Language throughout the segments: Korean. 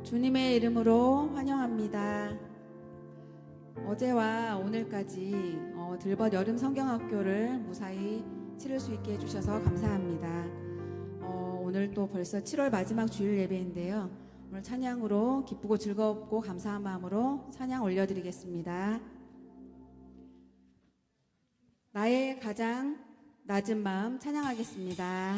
주님의 이름으로 환영합니다. 어제와 오늘까지 들벗 여름 성경학교를 무사히 치를 수 있게 해주셔서 감사합니다. 오늘 또 벌써 7월 마지막 주일 예배인데요. 오늘 찬양으로 기쁘고 즐겁고 감사한 마음으로 찬양 올려드리겠습니다. 나의 가장 낮은 마음 찬양하겠습니다.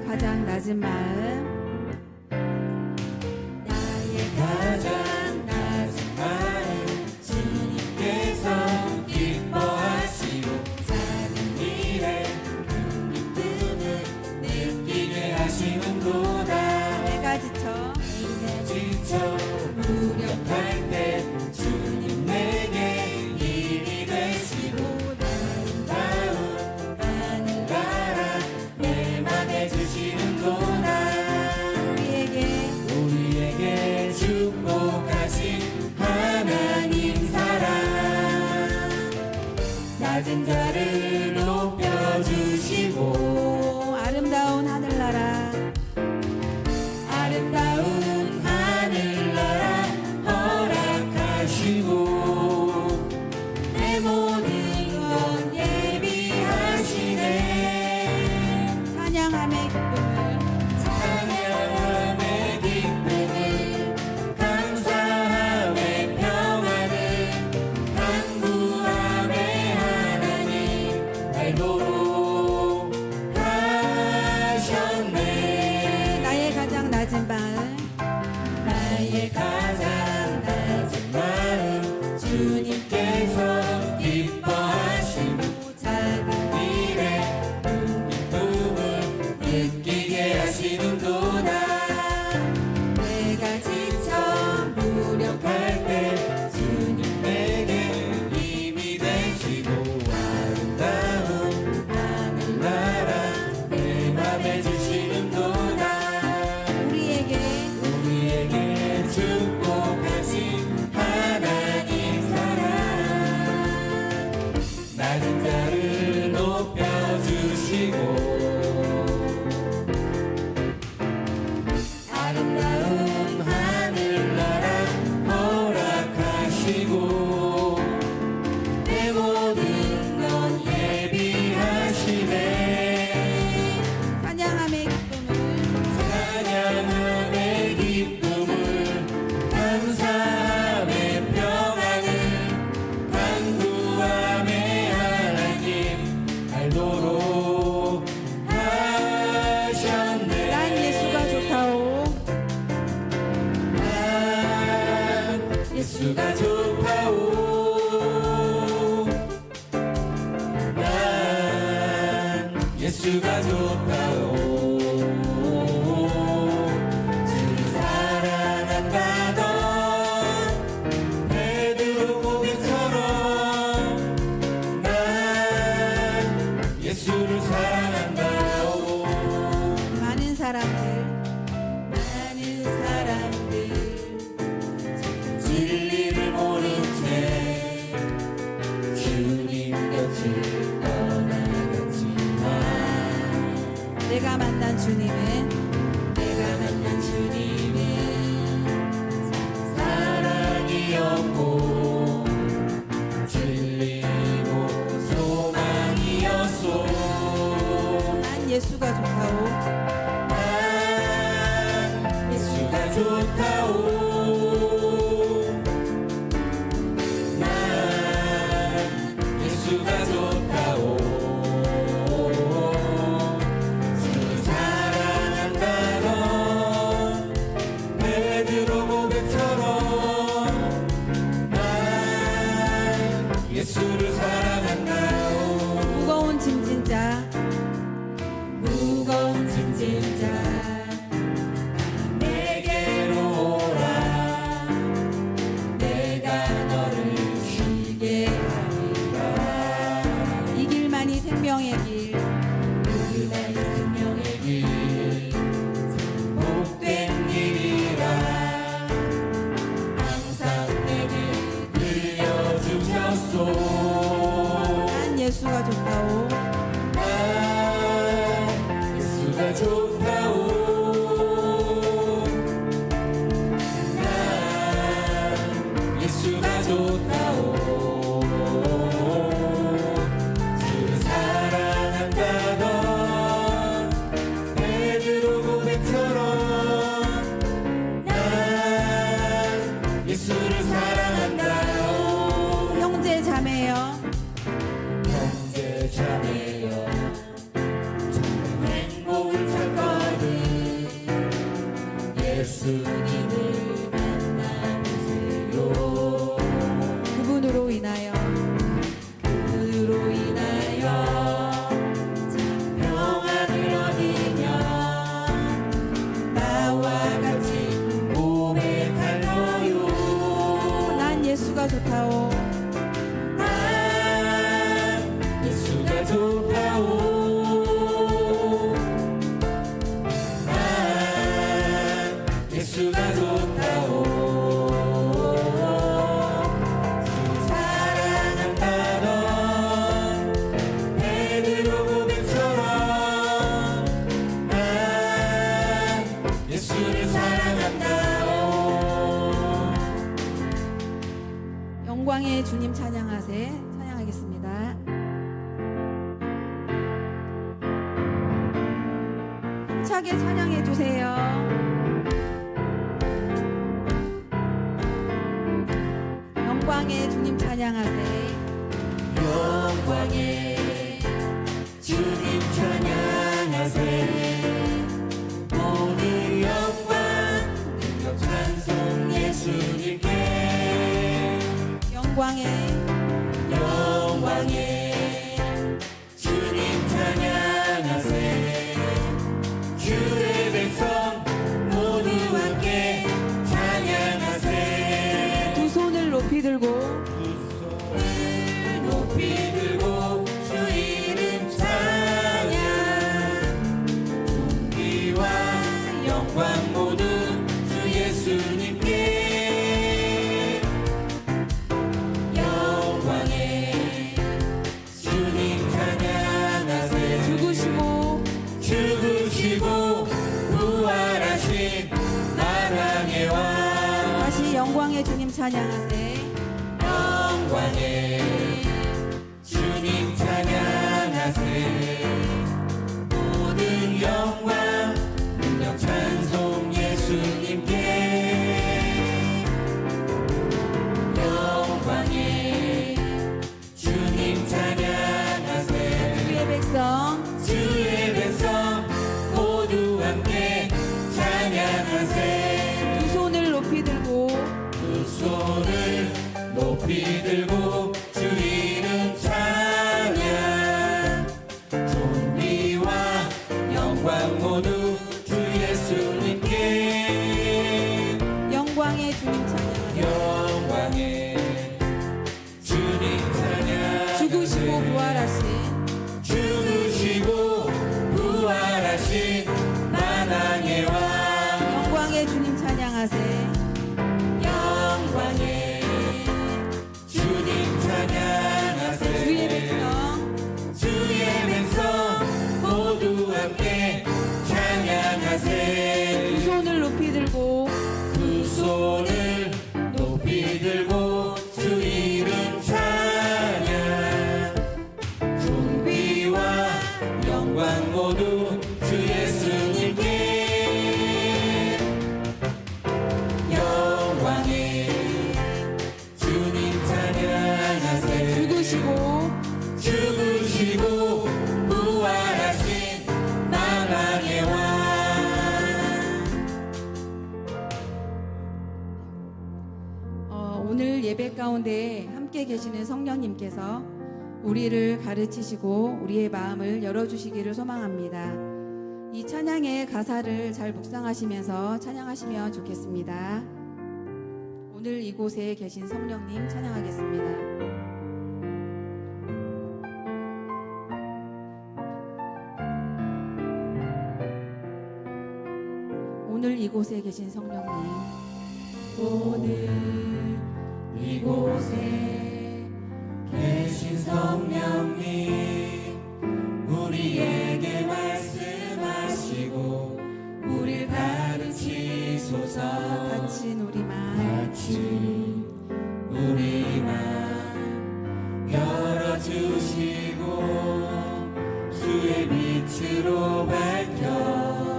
가장 낮은 마음, 나의 가장 낮은 마음 주님께서 기뻐하시고 작은 일에 큰 기쁨을 느끼게 하시는도다. 내가 지쳐 무력할 때 주님 내게 힘이 되시고 아름다운 하늘나라 내 맘에 주시는도다. 우리에게 축복하신 하나님 사랑 낮은 자를 높여주시고 아름다운 하늘나라 아름다운 하늘나라 허락하시고 내 모든 것 예비하시네. 찬양함의 기쁨을 감사함의 평안을 간구함의 하나님 알도록 하셨네. 나의 가장 낮은 마음, 나의 가장 낮은 마음 주님께서 기뻐하시고 작은 일에 큰 기쁨을 느끼게 하시는도다. 내가 지쳐 무력할 때 주님 내게 힘이 되시고 아름다운 하늘나라 내 맘에 주시는도다. 우리에게 축복하신 하나님 사랑 낮은 자를 높여주시고 아름다운 하늘나라 허락하시고 내 모든 것 예비하시네. 찬양함의 기쁨을 감사함의 평안을 간구함의 하나님 알도록 하셨네. 난 예수가 좋다오. 난 예수가 좋다오. 난 예수가 좋다오. 주를 사랑한다던 베드로 고백처럼 난 예수를 사랑한다오. 많은 사람들 진리를 모른 채 주님 곁을 떠나갔지만 내가 만난 주님은 사랑이었고 진리고 소망이었소. 난 예수가 좋다오. 난 예수가 좋다오. 난 예수가 좋다오. 주를 사랑하는 생명의 길 나의 생명의 길 복된 일이라 항상 내게 들려주셨소. 난 예수가 좋다오 난 예수가 좋다오. 난 예수가 좋다오. 주를 사랑한다던 베드로 고백처럼 난 예수를 사랑한다요. 형제 자매여 형제 자매여 정말 행복을 찾거든 예수님을 만나보세요. 그분으로 인하여 평안을 얻으며 나와 같이 고백하여요. 난 예수가 좋다오 난 예수가 좋다오. 난 예수가 좋다오. 사랑한다던 베드로 고백처럼 난 예수를 사랑한다오. 영광의 주님 찬양하겠습니다. 힘차게 찬양해 주세요. 영광의 주님 찬양하세. 영광의 주님 찬양하세. 모든 영광 능력 찬송 예수님께. 영광의 주님 찬양하세. 주의 백성 모두 함께 찬양하세. 두 손을 높이 들고 높이 들고 주 이름 찬양. 존귀와 영광 모두 주 예수님께. 영광의 주님 찬양하세. 죽으시고 부활하신 만왕의 왕. 다시 영광의 주님 찬양하세. 영광의 주님 찬양하세. 모든 영광 능력 찬송 예수님께. 영광의 주님 찬양하세. 주의 백성 모두 함께 찬양하세. 두 손을 높이 들고 두 손을 높이 들고 주 이름 찬양. 존귀와 영광 모두 주 예수님께. 영광의 주님 찬양하세. 영광의 주님 찬양. 죽으시고 부활하신 만왕의 왕. 영광의 주님 찬양하세. 영광의 주님 찬양하세. 주의 백성 모두 함께 찬양하세. 두 손을 높이 들고 두 손을 높이 들고 주 이름 찬양. 존귀와 영광 모두 주 예수님께. 영광의 주님 찬양하세. 죽으시고 부활하신 만왕의 왕. 오늘 예배 가운데 함께 계시는 성령님께서 우리를 가르치시고 우리의 마음을 열어주시기를 소망합니다. 이 찬양의 가사를 잘 묵상하시면서 찬양하시면 좋겠습니다. 오늘 이곳에 계신 성령님 찬양하겠습니다. 오늘 이곳에 계신 성령님, 오늘 이곳에 계신 성령님, 우리에게 말씀하시고 우릴 가르치소서. 닫힌 우리 맘, 닫힌 우리 맘 열어주시고 주의 빛으로 밝혀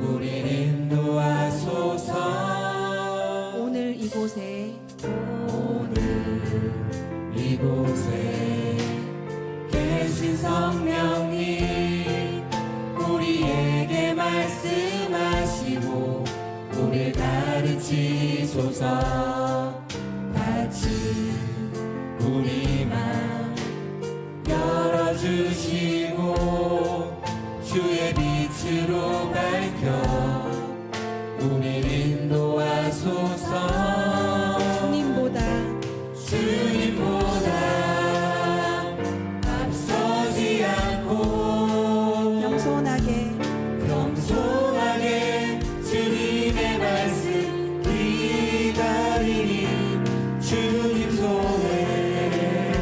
우릴 인도하소서. 오늘 이곳에 오늘 이곳에 계신 성령님, 우리에게 말씀하시고 우릴 가르치소서. 닫힌 우리 맘 열어주시고 주의 빛으로 밝혀 우릴 인도하소서. 주님보다 앞서지 않고 겸손하게 주님의 말씀 기다리니 주님 손에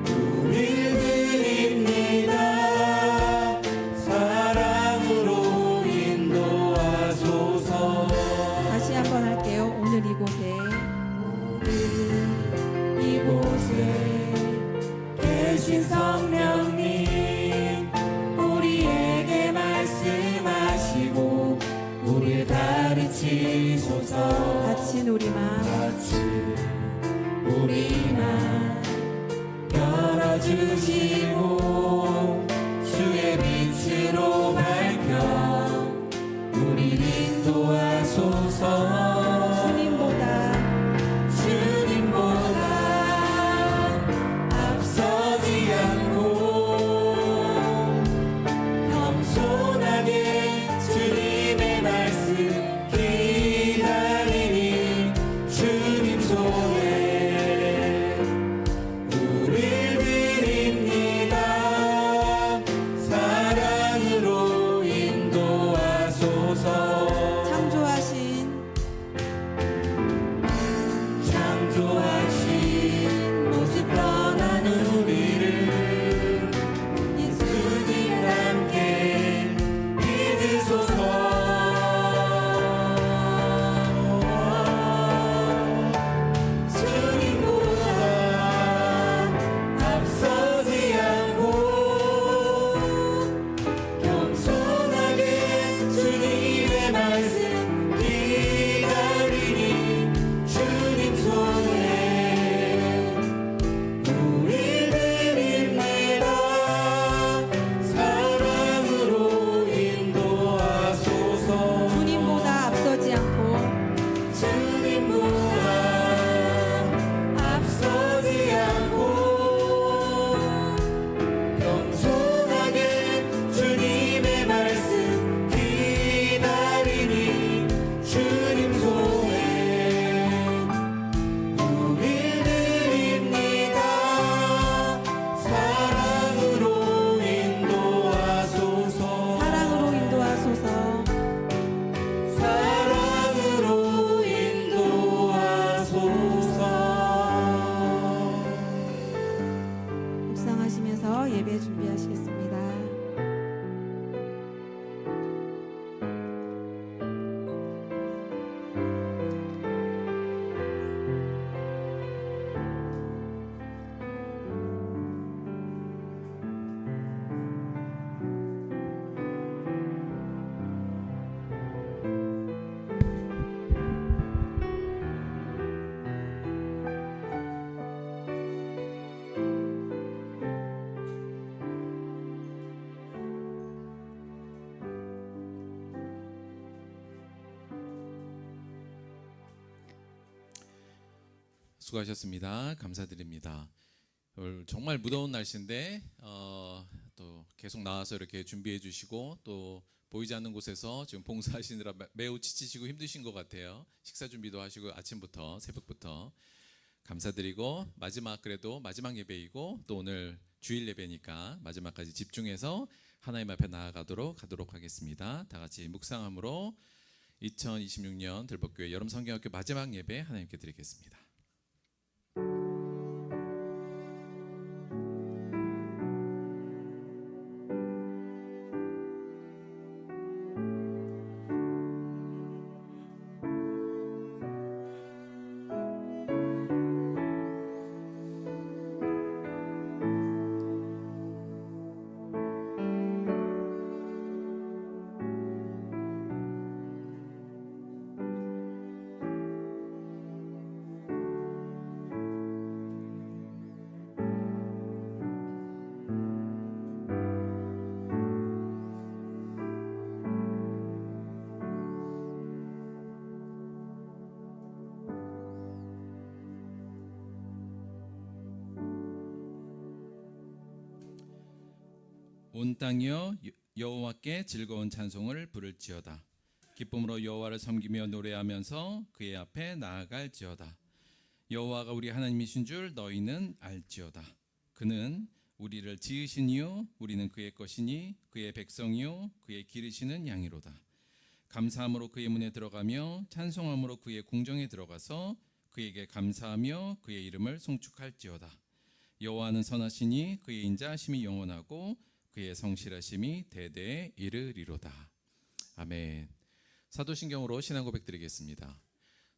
우릴 드립니다. 사랑으로 인도하소서. 다시 한번 할게요. 오늘 이곳에 이곳에 계신 성령님, 우리에게 말씀하시고 우릴 가르치소서. 닫힌 우리 맘, 닫힌 우리 맘 열어주시고 주의 빛으로 밝혀 우릴 인도하소서. 주님보다 앞서지 않고 겸손하게 주님의 말씀 기다리니 주님 손에 우릴 드립니다. 사랑으로 인도하소서. 창조하신 모습 떠난 우리를 예수님 함께 믿으소서. 주님보다 앞서지 않고 겸손하게 주님의 말씀 기다리니 주님 손에 우릴 드립니다. 사랑으로 인도하소서. 주님보다 앞서지 않고 주님보다 앞서지 않고 겸손하게 주님의 말씀 기다리니 주님 손에 우릴 드립니다. 사랑으로 인도하소서. 사랑으로 인도하소서. 사랑으로 인도하소서. 묵상하시면서 예배 준비하시겠습니다. 수고하셨습니다. 감사드립니다. 오늘 정말 무더운 날씨인데 또 계속 나와서 이렇게 준비해 주시고 또 보이지 않는 곳에서 지금 봉사하시느라 매우 지치시고 힘드신 것 같아요. 식사 준비도 하시고 아침부터 새벽부터 감사드리고 마지막 그래도 마지막 예배이고 또 오늘 주일 예배니까 마지막까지 집중해서 하나님 앞에 나아가도록 하겠습니다. 다 같이 묵상함으로 2026년 들복교회 여름 성경학교 마지막 예배 하나님께 드리겠습니다. 온 땅이여 여호와께 즐거운 찬송을 부를지어다. 기쁨으로 여호와를 섬기며 노래하면서 그의 앞에 나아갈지어다. 여호와가 우리 하나님이신 줄 너희는 알지어다. 그는 우리를 지으시니요 우리는 그의 것이니 그의 백성이요 그의 기르시는 양이로다. 감사함으로 그의 문에 들어가며 찬송함으로 그의 궁정에 들어가서 그에게 감사하며 그의 이름을 송축할지어다. 여호와는 선하시니 그의 인자하심이 영원하고 그의 성실하심이 대대에 이르리로다. 아멘. 사도신경으로 신앙 고백 드리겠습니다.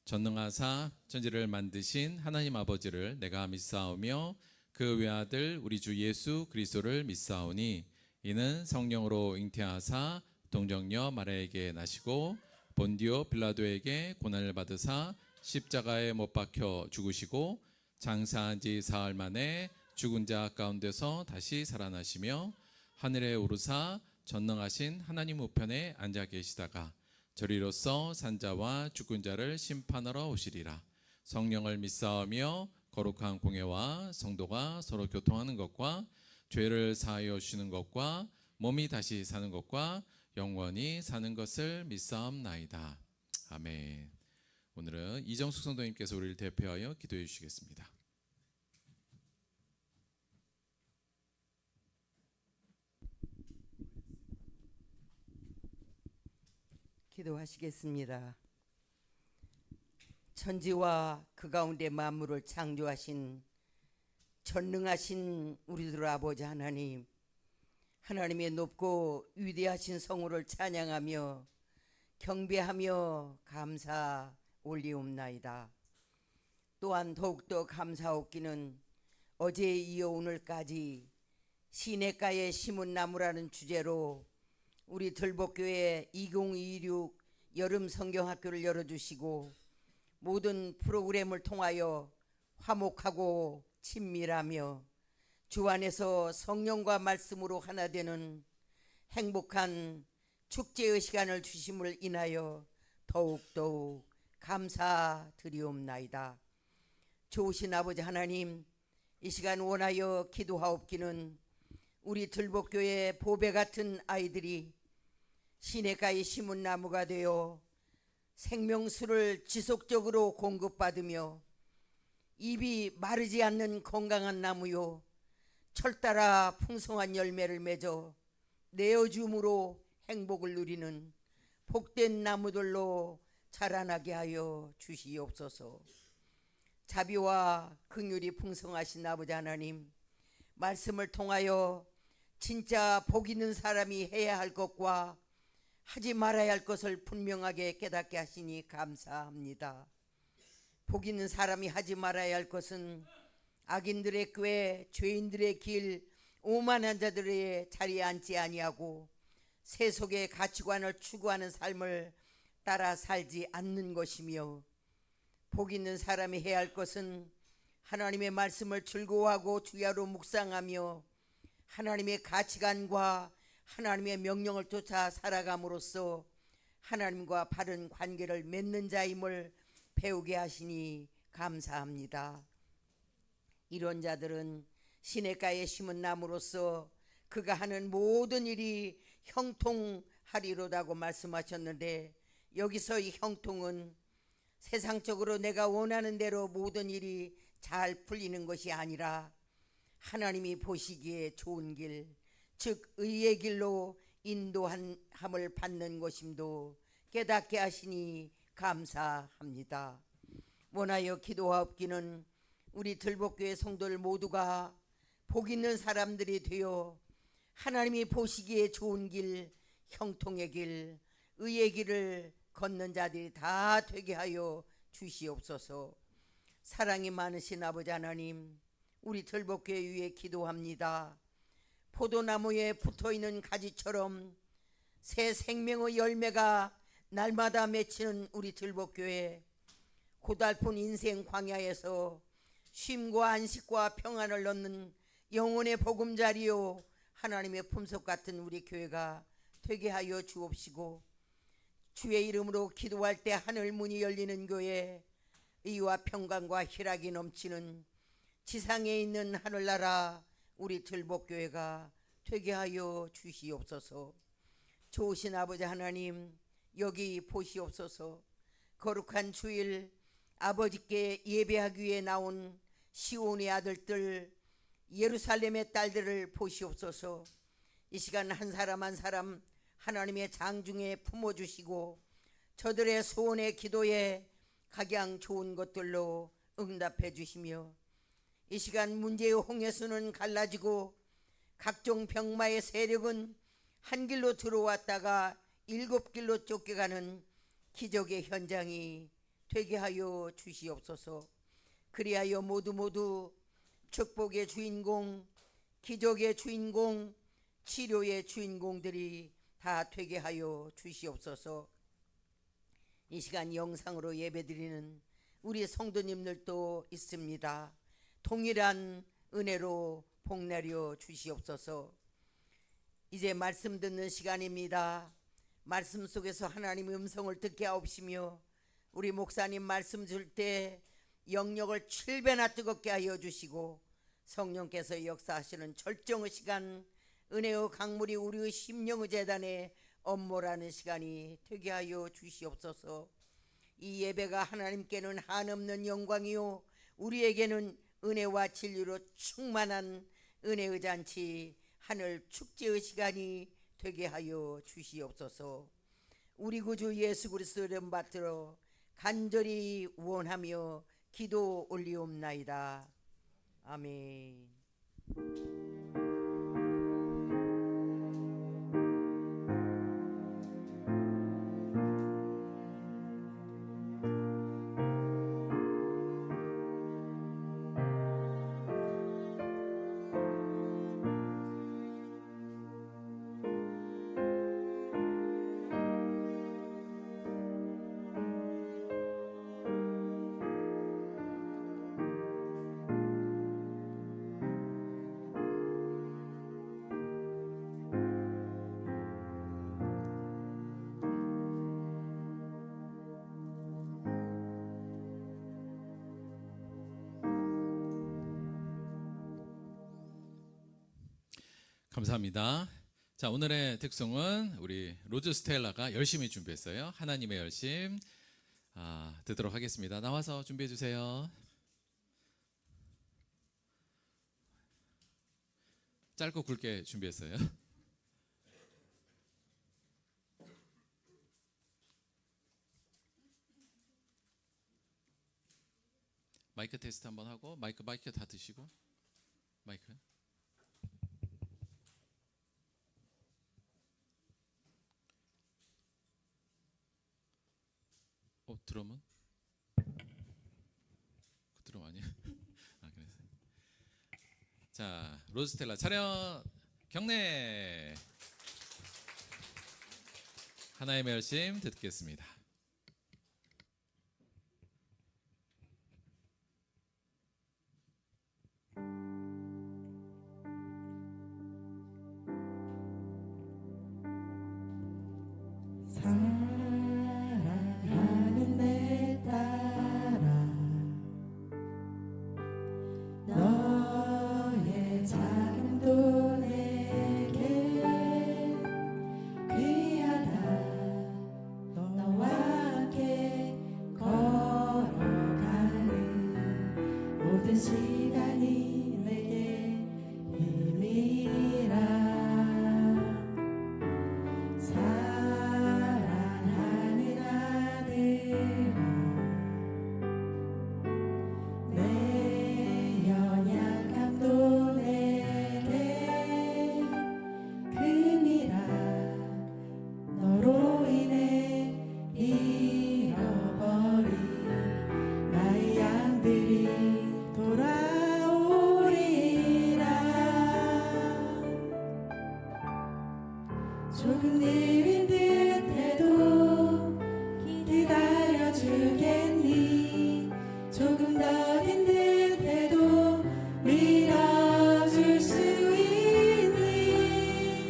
전능하사 천지를 만드신 하나님 아버지를 내가 믿사오며 그 외아들 우리 주 예수 그리스도를 믿사오니 이는 성령으로 잉태하사 동정녀 마리아에게 나시고 본디오 빌라도에게 고난을 받으사 십자가에 못 박혀 죽으시고 장사한 지 사흘 만에 죽은 자 가운데서 다시 살아나시며 하늘에 오르사 전능하신 하나님 우편에 앉아 계시다가 저리로서 산자와 죽은 자를 심판하러 오시리라. 성령을 믿사오며 거룩한 공예와 성도가 서로 교통하는 것과 죄를 사하여 주시는 것과 몸이 다시 사는 것과 영원히 사는 것을 믿사옵나이다. 아멘. 오늘은 이정숙 성도님께서 우리를 대표하여 기도해 주시겠습니다. 기도하시겠습니다. 천지와 그 가운데 만물을 창조하신 전능하신 우리들 아버지 하나님, 하나님의 높고 위대하신 성호를 찬양하며 경배하며 감사 올리옵나이다. 또한 더욱더 감사옵기는 어제에 이어 오늘까지 시냇가에 심은 나무라는 주제로 우리 들복교회 2026 여름 성경학교를 열어주시고 모든 프로그램을 통하여 화목하고 친밀하며 주 안에서 성령과 말씀으로 하나 되는 행복한 축제의 시간을 주심을 인하여 더욱더욱 감사드리옵나이다. 좋으신 아버지 하나님, 이 시간 원하여 기도하옵기는 우리 들복교회 보배 같은 아이들이 시냇가에 심은 나무가 되어 생명수를 지속적으로 공급받으며 잎이 마르지 않는 건강한 나무요 철따라 풍성한 열매를 맺어 내어줌으로 행복을 누리는 복된 나무들로 자라나게 하여 주시옵소서. 자비와 긍휼이 풍성하신 아버지 하나님, 말씀을 통하여 진짜 복 있는 사람이 해야 할 것과 하지 말아야 할 것을 분명하게 깨닫게 하시니 감사합니다. 복 있는 사람이 하지 말아야 할 것은 악인들의 꾀, 죄인들의 길, 오만한 자들의 자리에 앉지 아니하고 세속의 가치관을 추구하는 삶을 따라 살지 않는 것이며, 복 있는 사람이 해야 할 것은 하나님의 말씀을 즐거워하고 주야로 묵상하며 하나님의 가치관과 하나님의 명령을 쫓아 살아감으로써 하나님과 바른 관계를 맺는 자임을 배우게 하시니 감사합니다. 이런 자들은 시냇가에 심은 나무로서 그가 하는 모든 일이 형통하리로다고 말씀하셨는데, 여기서 이 형통은 세상적으로 내가 원하는 대로 모든 일이 잘 풀리는 것이 아니라 하나님이 보시기에 좋은 길, 즉 의의 길로 인도함을 받는 것임도 깨닫게 하시니 감사합니다. 원하여 기도하옵기는 우리 들복교회 성도들 모두가 복 있는 사람들이 되어 하나님이 보시기에 좋은 길, 형통의 길, 의의 길을 걷는 자들이 다 되게 하여 주시옵소서. 사랑이 많으신 아버지 하나님, 우리 들복교회 위해 기도합니다. 포도나무에 붙어있는 가지처럼 새 생명의 열매가 날마다 맺히는 우리 들복교회, 고달픈 인생 광야에서 쉼과 안식과 평안을 얻는 영혼의 보금자리요 하나님의 품석 같은 우리 교회가 되게 하여 주옵시고, 주의 이름으로 기도할 때 하늘 문이 열리는 교회, 의와 평강과 희락이 넘치는 지상에 있는 하늘나라 우리 들복교회가 되게 하여 주시옵소서. 좋으신 아버지 하나님, 여기 보시옵소서. 거룩한 주일 아버지께 예배하기 위해 나온 시온의 아들들, 예루살렘의 딸들을 보시옵소서. 이 시간 한 사람 한 사람 하나님의 장중에 품어주시고 저들의 소원의 기도에 각양 좋은 것들로 응답해 주시며, 이 시간 문제의 홍해수는 갈라지고 각종 병마의 세력은 한 길로 들어왔다가 7길로 쫓겨가는 기적의 현장이 되게 하여 주시옵소서. 그리하여 모두 축복의 주인공, 기적의 주인공, 치료의 주인공들이 다 되게 하여 주시옵소서. 이 시간 영상으로 예배드리는 우리 성도님들도 있습니다. 동일한 은혜로 복내려 주시옵소서. 이제 말씀 듣는 시간입니다. 말씀 속에서 하나님의 음성을 듣게 하옵시며, 우리 목사님 말씀 줄 때 영역을 7배나 뜨겁게 하여 주시고, 성령께서 역사하시는 절정의 시간, 은혜의 강물이 우리의 심령의 재단에 엄몰하는 시간이 되게 하여 주시옵소서. 이 예배가 하나님께는 한없는 영광이요 우리에게는 은혜와 진리로 충만한 은혜의 잔치, 하늘 축제의 시간이 되게 하여 주시옵소서. 우리 구주 예수 그리스도 이름 받들어 간절히 원하며 기도 올리옵나이다. 아멘. 감사합니다. 자, 오늘의 특송은 우리 로즈 스텔라가 열심히 준비했어요. 하나님의 열심 듣도록 하겠습니다. 나와서 준비해 주세요. 짧고 굵게 준비했어요. 마이크 테스트 한번 하고, 마이크 다 드시고, 마이크. 드럼은? 그 드럼 아니야? 그래서. 자, 로즈스텔라 차렷 경례. 하나님의 열심 듣겠습니다. 사랑하는 내 딸아, 너의 자금도 내게 귀하다. 너와 조금 느린 듯해도 기다려주겠니. 조금 더딘 듯해도 밀어줄 수 있니.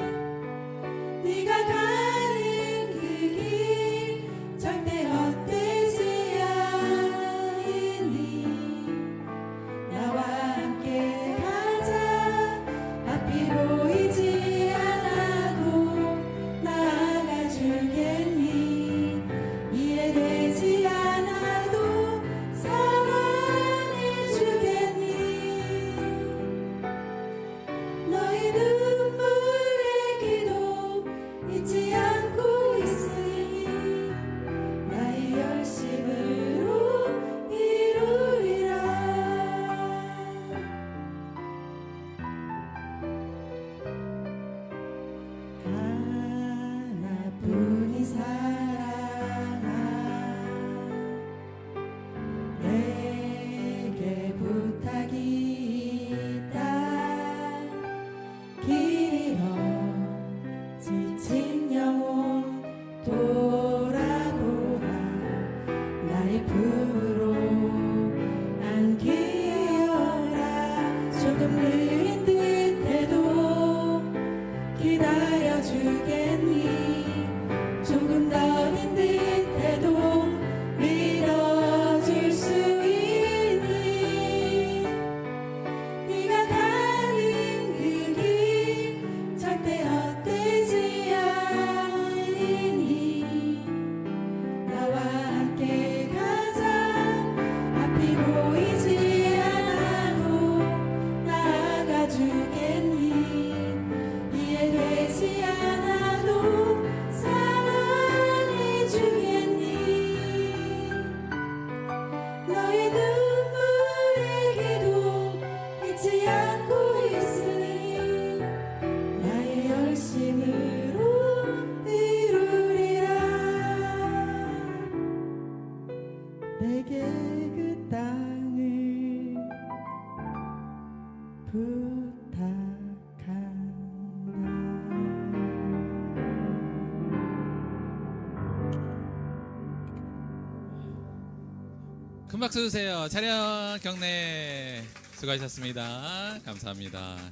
네가 가는 그 길 절대 헛되지 않으니. 나와 함께 가자. 앞이 보이지 않아도 나아가 주겠니. 이해되지 않아도 사랑해 주겠니. 너의 눈물의 기도 잊지 않고 있으니. 나의 열심으로 이루리라. 하나뿐인 사랑아, 내게 부탁이 있다. 길 잃어 지친 영혼 돌아보라. 나의 품으로 안기어라. 조금 느린 듯해도 기다려주겠니. 조금 더딘 듯해도 밀어줄 수 있니. 네가 가는 그 길 절대 헛되지 않으니. 나와 함께 가자. 앞이 보이지 않아도 나아가 주겠니. 이해되지 않아도 사랑해 주겠니. 너의 눈물의 기도 잊지 않고 있으니. 나의 열심으로 이루리라. 내게 그 땅을 부탁한다. 큰 박수 주세요. 차량 경례 수고하셨습니다. 감사합니다.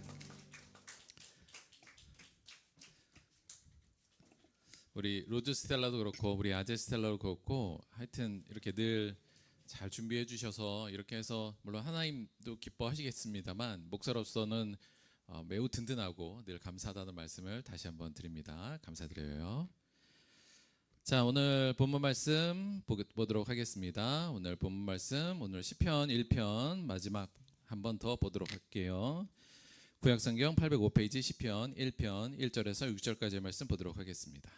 우리 로즈 스텔라도 그렇고 우리 아재 스텔라도 그렇고 하여튼 이렇게 늘 잘 준비해 주셔서 이렇게 해서 물론 하나님도 기뻐하시겠습니다만 목사로서는 매우 든든하고 늘 감사하다는 말씀을 다시 한번 드립니다. 감사드려요. 자, 오늘 본문 말씀 보도록 하겠습니다. 오늘 본문 말씀 오늘 시편 1편 마지막 한 번 더 보도록 할게요. 구약성경 805페이지 시편 1편 1절에서 6절까지의 말씀 보도록 하겠습니다.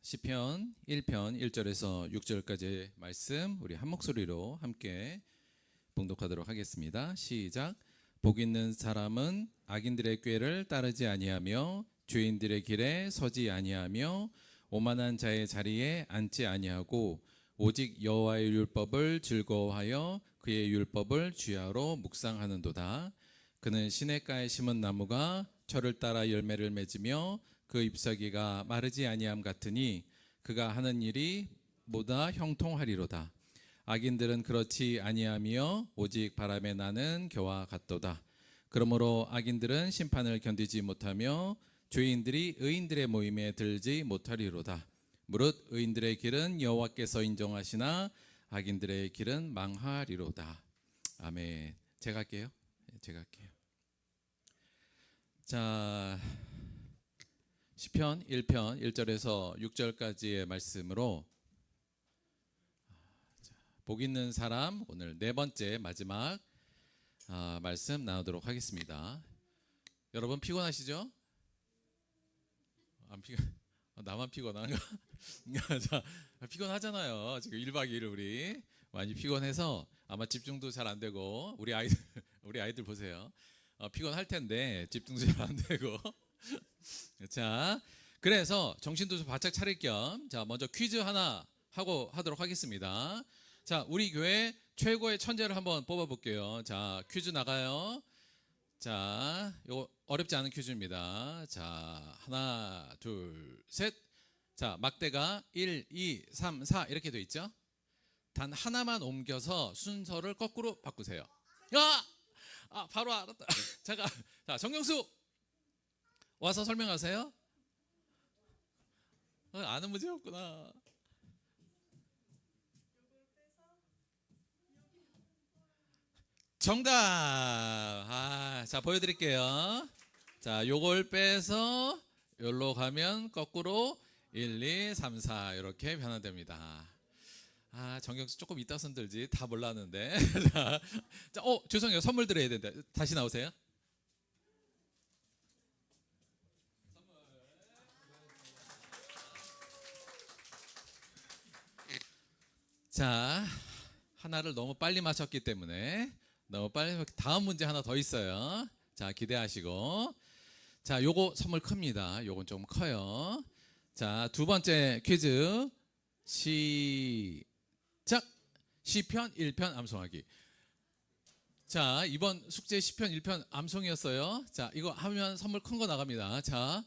시편 1편 1절에서 6절까지의 말씀 우리 한 목소리로 함께 봉독하도록 하겠습니다. 시작. 복 있는 사람은 악인들의 꾀를 따르지 아니하며 죄인들의 길에 서지 아니하며 오만한 자의 자리에 앉지 아니하고 오직 여호와의 율법을 즐거워하여 그의 율법을 주야로 묵상하는도다. 그는 시냇가에 심은 나무가 철을 따라 열매를 맺으며 그 잎사귀가 마르지 아니함 같으니 그가 하는 일이 모두 형통하리로다. 악인들은 그렇지 아니하며 오직 바람에 나는 겨와 같도다. 그러므로 악인들은 심판을 견디지 못하며 죄인들이 의인들의 모임에 들지 못하리로다. 무릇 의인들의 길은 여호와께서 인정하시나 악인들의 길은 망하리로다. 아멘. 제가 할게요. 자, 시편 1편 1절에서 6절까지의 말씀으로 복 있는 사람 오늘 네 번째 마지막 말씀 나누도록 하겠습니다. 여러분 피곤하시죠? 안 피곤? 나만 피곤한가? 자, 피곤하잖아요. 지금 1박 2일 우리 많이 피곤해서 아마 집중도 잘 안 되고 우리 아이들 보세요. 피곤할 텐데 집중도 잘 안 되고. 자, 그래서 정신도 좀 바짝 차릴 겸 자 먼저 퀴즈 하나 하도록 하겠습니다. 자, 우리 교회 최고의 천재를 한번 뽑아볼게요. 자, 퀴즈 나가요. 자, 이거 어렵지 않은 퀴즈입니다. 자, 하나, 둘, 셋. 자, 막대가 1, 2, 3, 4 이렇게 돼 있죠. 단 하나만 옮겨서 순서를 거꾸로 바꾸세요. 야! 아, 바로 알았다. 잠깐. 자, 정경수 와서 설명하세요. 아는 문제였구나. 정답. 자, 보여드릴게요. 자, 요걸 빼서 요로 가면 거꾸로 1, 2, 3, 4 이렇게 변화됩니다. 정경수 조금 이따 손들지. 다 몰랐는데. 자, 죄송해요. 선물 드려야 된다. 다시 나오세요. 자, 하나를 너무 빨리 맞췄기 때문에 다음 문제 하나 더 있어요. 자, 기대하시고. 자, 요거 선물 큽니다. 요건 좀 커요. 자, 두 번째 퀴즈 시작. 시편 1편 암송하기. 자, 이번 숙제 시편 1편 암송이었어요. 자, 이거 하면 선물 큰 거 나갑니다. 자,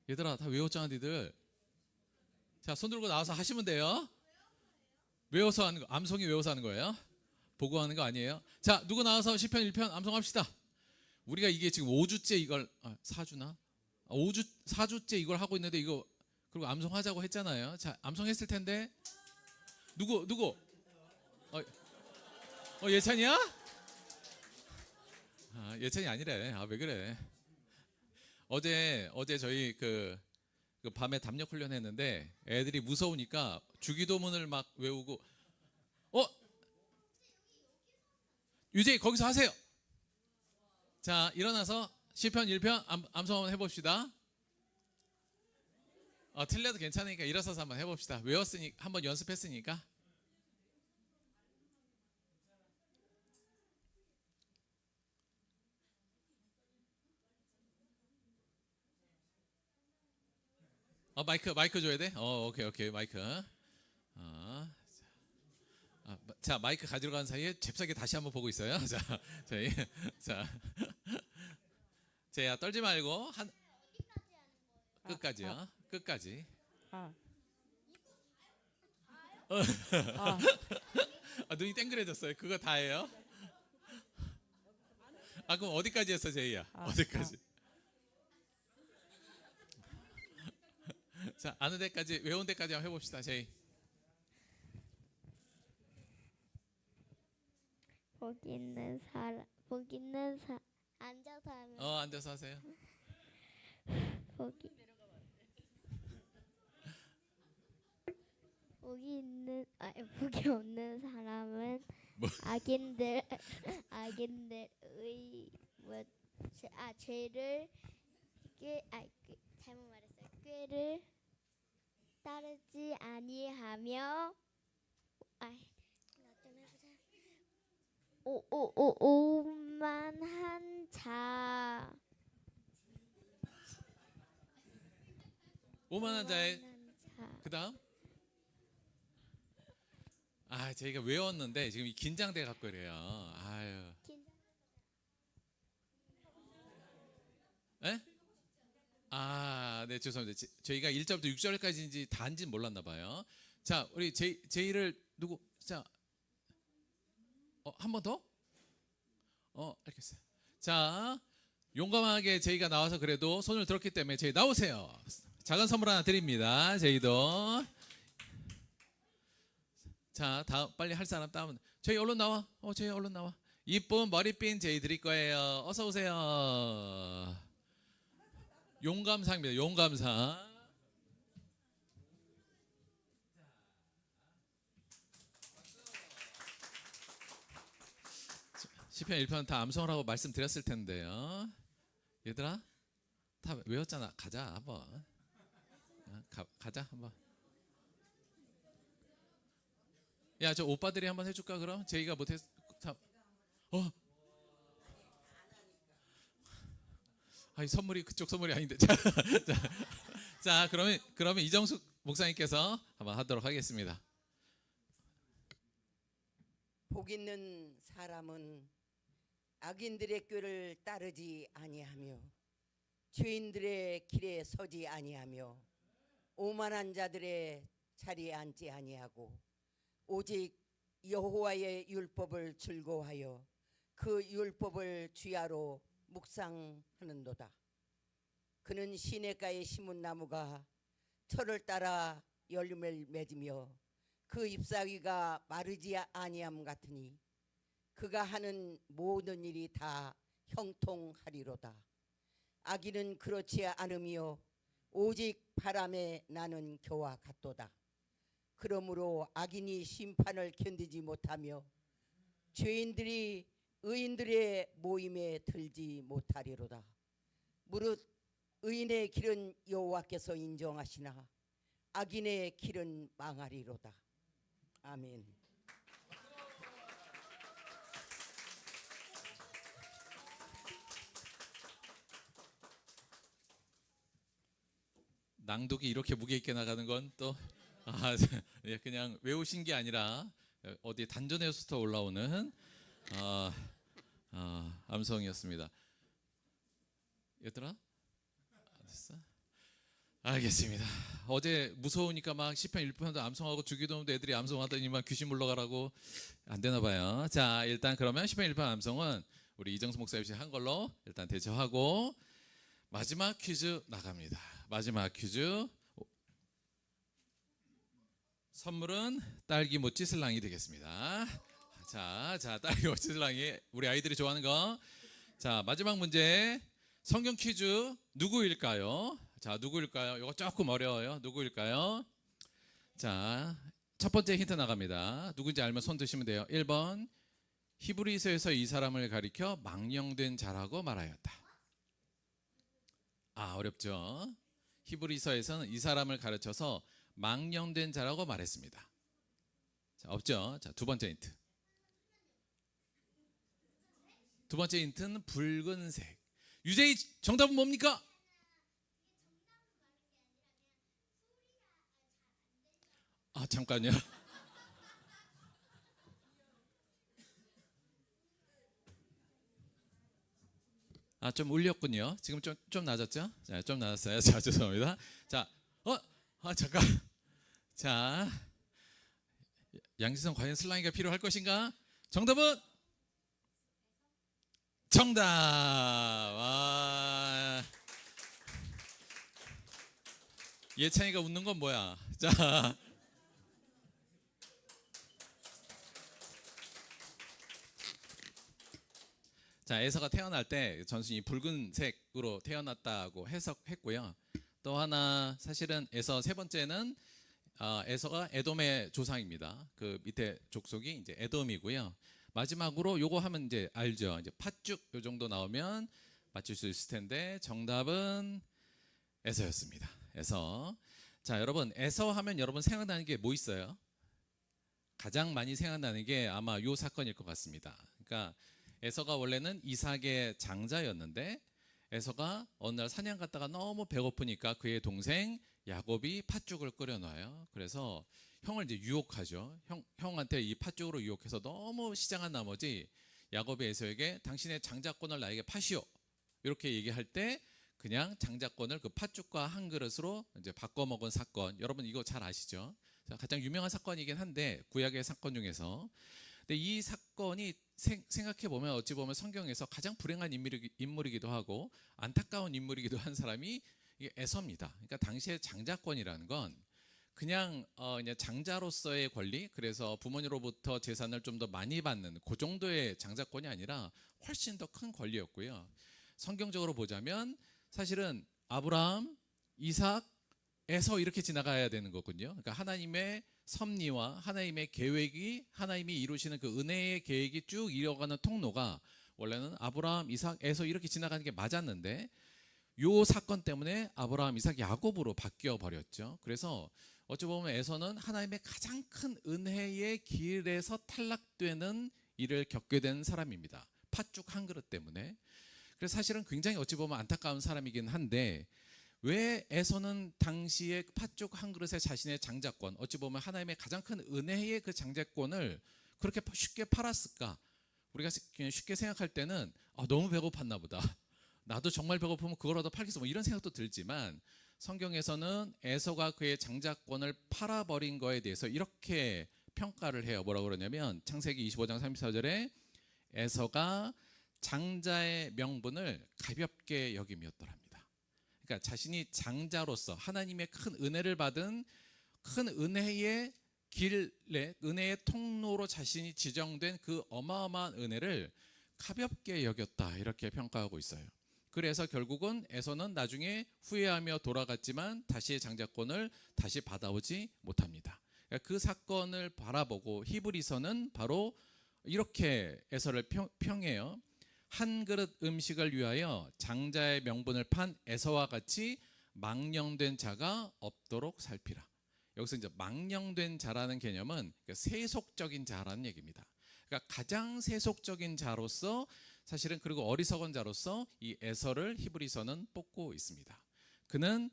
얘들아 다 외웠잖아 니들. 자, 손 들고 나와서 하시면 돼요. 외워서 하는 거, 암송이 외워서 하는 거예요. 보고 하는 거 아니에요. 자, 누구 나와서 시편 1편 암송합시다. 우리가 이게 지금 5주째 이걸 4주나? 4주째 이걸 하고 있는데 이거 그리고 암송하자고 했잖아요. 자, 암송했을 텐데 누구? 예찬이야? 예찬이 아니래. 왜 그래? 어제 저희 그 밤에 담력 훈련 했는데 애들이 무서우니까 주기도문을 막 외우고 유재희 거기서 하세요. 자, 일어나서 시편 1편 암송 한번 해봅시다. 틀려도 괜찮으니까 일어서서 한번 해봅시다. 외웠으니 한번 연습했으니까. 마이크 줘야 돼? 오케이 마이크. 자, 마이크 가지러 가는 사이에 잽싸게 다시 한번 보고 있어요. 자, 제야 떨지 말고 끝까지요. 끝까지. 눈이 땡그레졌어요. 그거 다예요? 그럼 어디까지 했어, 제이야? 어디까지? 자, 아는 데까지, 외운 데까지 한번 해봅시다, 제이. 복 있는 사 앉아서 하면 앉아서 하세요. 복이 복이 없는 사람은 뭐? 악인들의 죄를 잘못 말했어요. 꾀를 따르지 아니하며 오만한 자. 오만한 자의 그 다음. 저희가 외웠는데 지금 긴장돼 갖고 그래요. 에? 네, 죄송합니다. 저희가 1절부터 6절까지인지 다인지는 몰랐나 봐요. 자, 우리 제이를 누구? 자, 한 번 더? 알겠어요. 자, 용감하게 제이가 나와서 그래도 손을 들었기 때문에 제이 나오세요. 작은 선물 하나 드립니다. 제이도. 자, 다음 빨리 할 사람 다음. 제이 얼른 나와. 제이 얼른 나와. 이쁜 머리핀 제이 드릴 거예요. 어서 오세요. 용감상입니다. 용감상. 시편 1편 다 암송을 하고 말씀드렸을 텐데요. 얘들아 다 외웠잖아. 가자 한번. 가자 한번. 야, 저 오빠들이 한번 해줄까 그럼? 제이가 못했. 이 선물이 그쪽 선물이 아닌데. 자, 그러면 이정숙 목사님께서 한번 하도록 하겠습니다. 복 있는 사람은 악인들의 꾀를 따르지 아니하며 죄인들의 길에 서지 아니하며 오만한 자들의 자리에 앉지 아니하고 오직 여호와의 율법을 즐거워하여 그 율법을 주야로 묵상하는도다. 그는 시냇가에 심은 나무가 철을 따라 열매를 맺으며 그 잎사귀가 마르지 아니함 같으니 그가 하는 모든 일이 다 형통하리로다. 악인은 그렇지 않으며 오직 바람에 나는 겨와 같도다. 그러므로 악인이 심판을 견디지 못하며 죄인들이 의인들의 모임에 들지 못하리로다. 무릇 의인의 길은 여호와께서 인정하시나 악인의 길은 망하리로다. 아멘. 낭독이 이렇게 무게 있게 나가는 건 또 그냥 외우신 게 아니라 어디 단전에서부터 올라오는 암송이었습니다. 얘들아, 됐어? 알겠습니다. 어제 무서우니까 막 시편 1편도 암송하고 주기도문도 애들이 암송하더니만 귀신 물러가라고 안 되나 봐요. 자, 일단 그러면 시편 1편 암송은 우리 이정수 목사님이 한 걸로 일단 대처하고 마지막 퀴즈 나갑니다. 마지막 퀴즈. 선물은 딸기 모찌 슬랑이 되겠습니다. 자, 딸기 모찌 슬랑이 우리 아이들이 좋아하는 거. 자, 마지막 문제. 성경 퀴즈 누구일까요? 자, 누구일까요? 이거 조금 어려워요. 누구일까요? 자, 첫 번째 힌트 나갑니다. 누군지 알면 손 드시면 돼요. 1번. 히브리서에서 이 사람을 가리켜 망령된 자라고 말하였다. 어렵죠? 히브리서에서는 이 사람을 가르쳐서 망령된 자라고 말했습니다. 자, 없죠? 자, 두 번째 힌트. 두 번째 힌트는 붉은색. 유재희 정답은 뭡니까? 잠깐요. 좀 울렸군요. 지금 좀 낮았죠? 자, 좀 낮았어요. 자, 죄송합니다. 자, 잠깐. 자, 양지성 과연 슬라이가 필요할 것인가? 정답은 정답. 와. 예찬이가 웃는 건 뭐야? 자, 에서가 태어날 때 전순이 붉은색으로 태어났다고 해석했고요. 또 하나 사실은 에서 세 번째는 에서가 에돔의 조상입니다. 그 밑에 족속이 이제 에돔이고요. 마지막으로 요거 하면 이제 알죠. 이제 팥죽 요 정도 나오면 맞출 수 있을 텐데 정답은 에서였습니다. 에서. 자, 여러분 에서 하면 여러분 생각나는 게 뭐 있어요? 가장 많이 생각나는 게 아마 요 사건일 것 같습니다. 그러니까 에서가 원래는 이삭의 장자였는데 에서가 어느 날 사냥 갔다가 너무 배고프니까 그의 동생 야곱이 팥죽을 끓여놔요. 그래서 형을 이제 유혹하죠. 형한테 이 팥죽으로 유혹해서 너무 시장한 나머지 야곱이 에서에게 당신의 장자권을 나에게 파시오. 이렇게 얘기할 때 그냥 장자권을 그 팥죽과 한 그릇으로 이제 바꿔 먹은 사건. 여러분 이거 잘 아시죠? 가장 유명한 사건이긴 한데 구약의 사건 중에서. 근데 이 사건이 생각해 보면 어찌 보면 성경에서 가장 불행한 인물이기도 하고 안타까운 인물이기도 한 사람이 이게 에서입니다. 그러니까 당시에 장자권이라는 건 그냥 장자로서의 권리, 그래서 부모님으로부터 재산을 좀 더 많이 받는 그 정도의 장자권이 아니라 훨씬 더 큰 권리였고요. 성경적으로 보자면 사실은 아브라함, 이삭, 에서 이렇게 지나가야 되는 거군요. 그러니까 하나님의 섭리와 하나님의 계획이 하나님이 이루시는 그 은혜의 계획이 쭉 이어가는 통로가 원래는 아브라함, 이삭, 에서 이렇게 지나가는 게 맞았는데 요 사건 때문에 아브라함, 이삭, 야곱으로 바뀌어 버렸죠. 그래서 어찌 보면 에서는 하나님의 가장 큰 은혜의 길에서 탈락되는 일을 겪게 된 사람입니다. 팥죽 한 그릇 때문에. 그래서 사실은 굉장히 어찌 보면 안타까운 사람이긴 한데 왜 에서는 당시에 팥죽 한 그릇에 자신의 장자권, 어찌 보면 하나님의 가장 큰 은혜의 그 장자권을 그렇게 쉽게 팔았을까? 우리가 그냥 쉽게 생각할 때는 너무 배고팠나 보다. 나도 정말 배고프면 그거라도 팔겠어. 뭐 이런 생각도 들지만 성경에서는 에서가 그의 장자권을 팔아버린 거에 대해서 이렇게 평가를 해요. 뭐라고 그러냐면 창세기 25장 34절에 에서가 장자의 명분을 가볍게 여김이었더랍니다. 그러니까 자신이 장자로서 하나님의 큰 은혜를 받은 큰 은혜의 길에 은혜의 통로로 자신이 지정된 그 어마어마한 은혜를 가볍게 여겼다 이렇게 평가하고 있어요. 그래서 결국은 에서는 나중에 후회하며 돌아갔지만 다시의 장자권을 다시 받아오지 못합니다. 그러니까 그 사건을 바라보고 히브리서는 바로 이렇게 에서를 평해요. 한 그릇 음식을 위하여 장자의 명분을 판 에서와 같이 망령된 자가 없도록 살피라. 여기서 이제 망령된 자라는 개념은 세속적인 자라는 얘기입니다. 그러니까 가장 세속적인 자로서 사실은 그리고 어리석은 자로서 이 에서를 히브리서는 뽑고 있습니다. 그는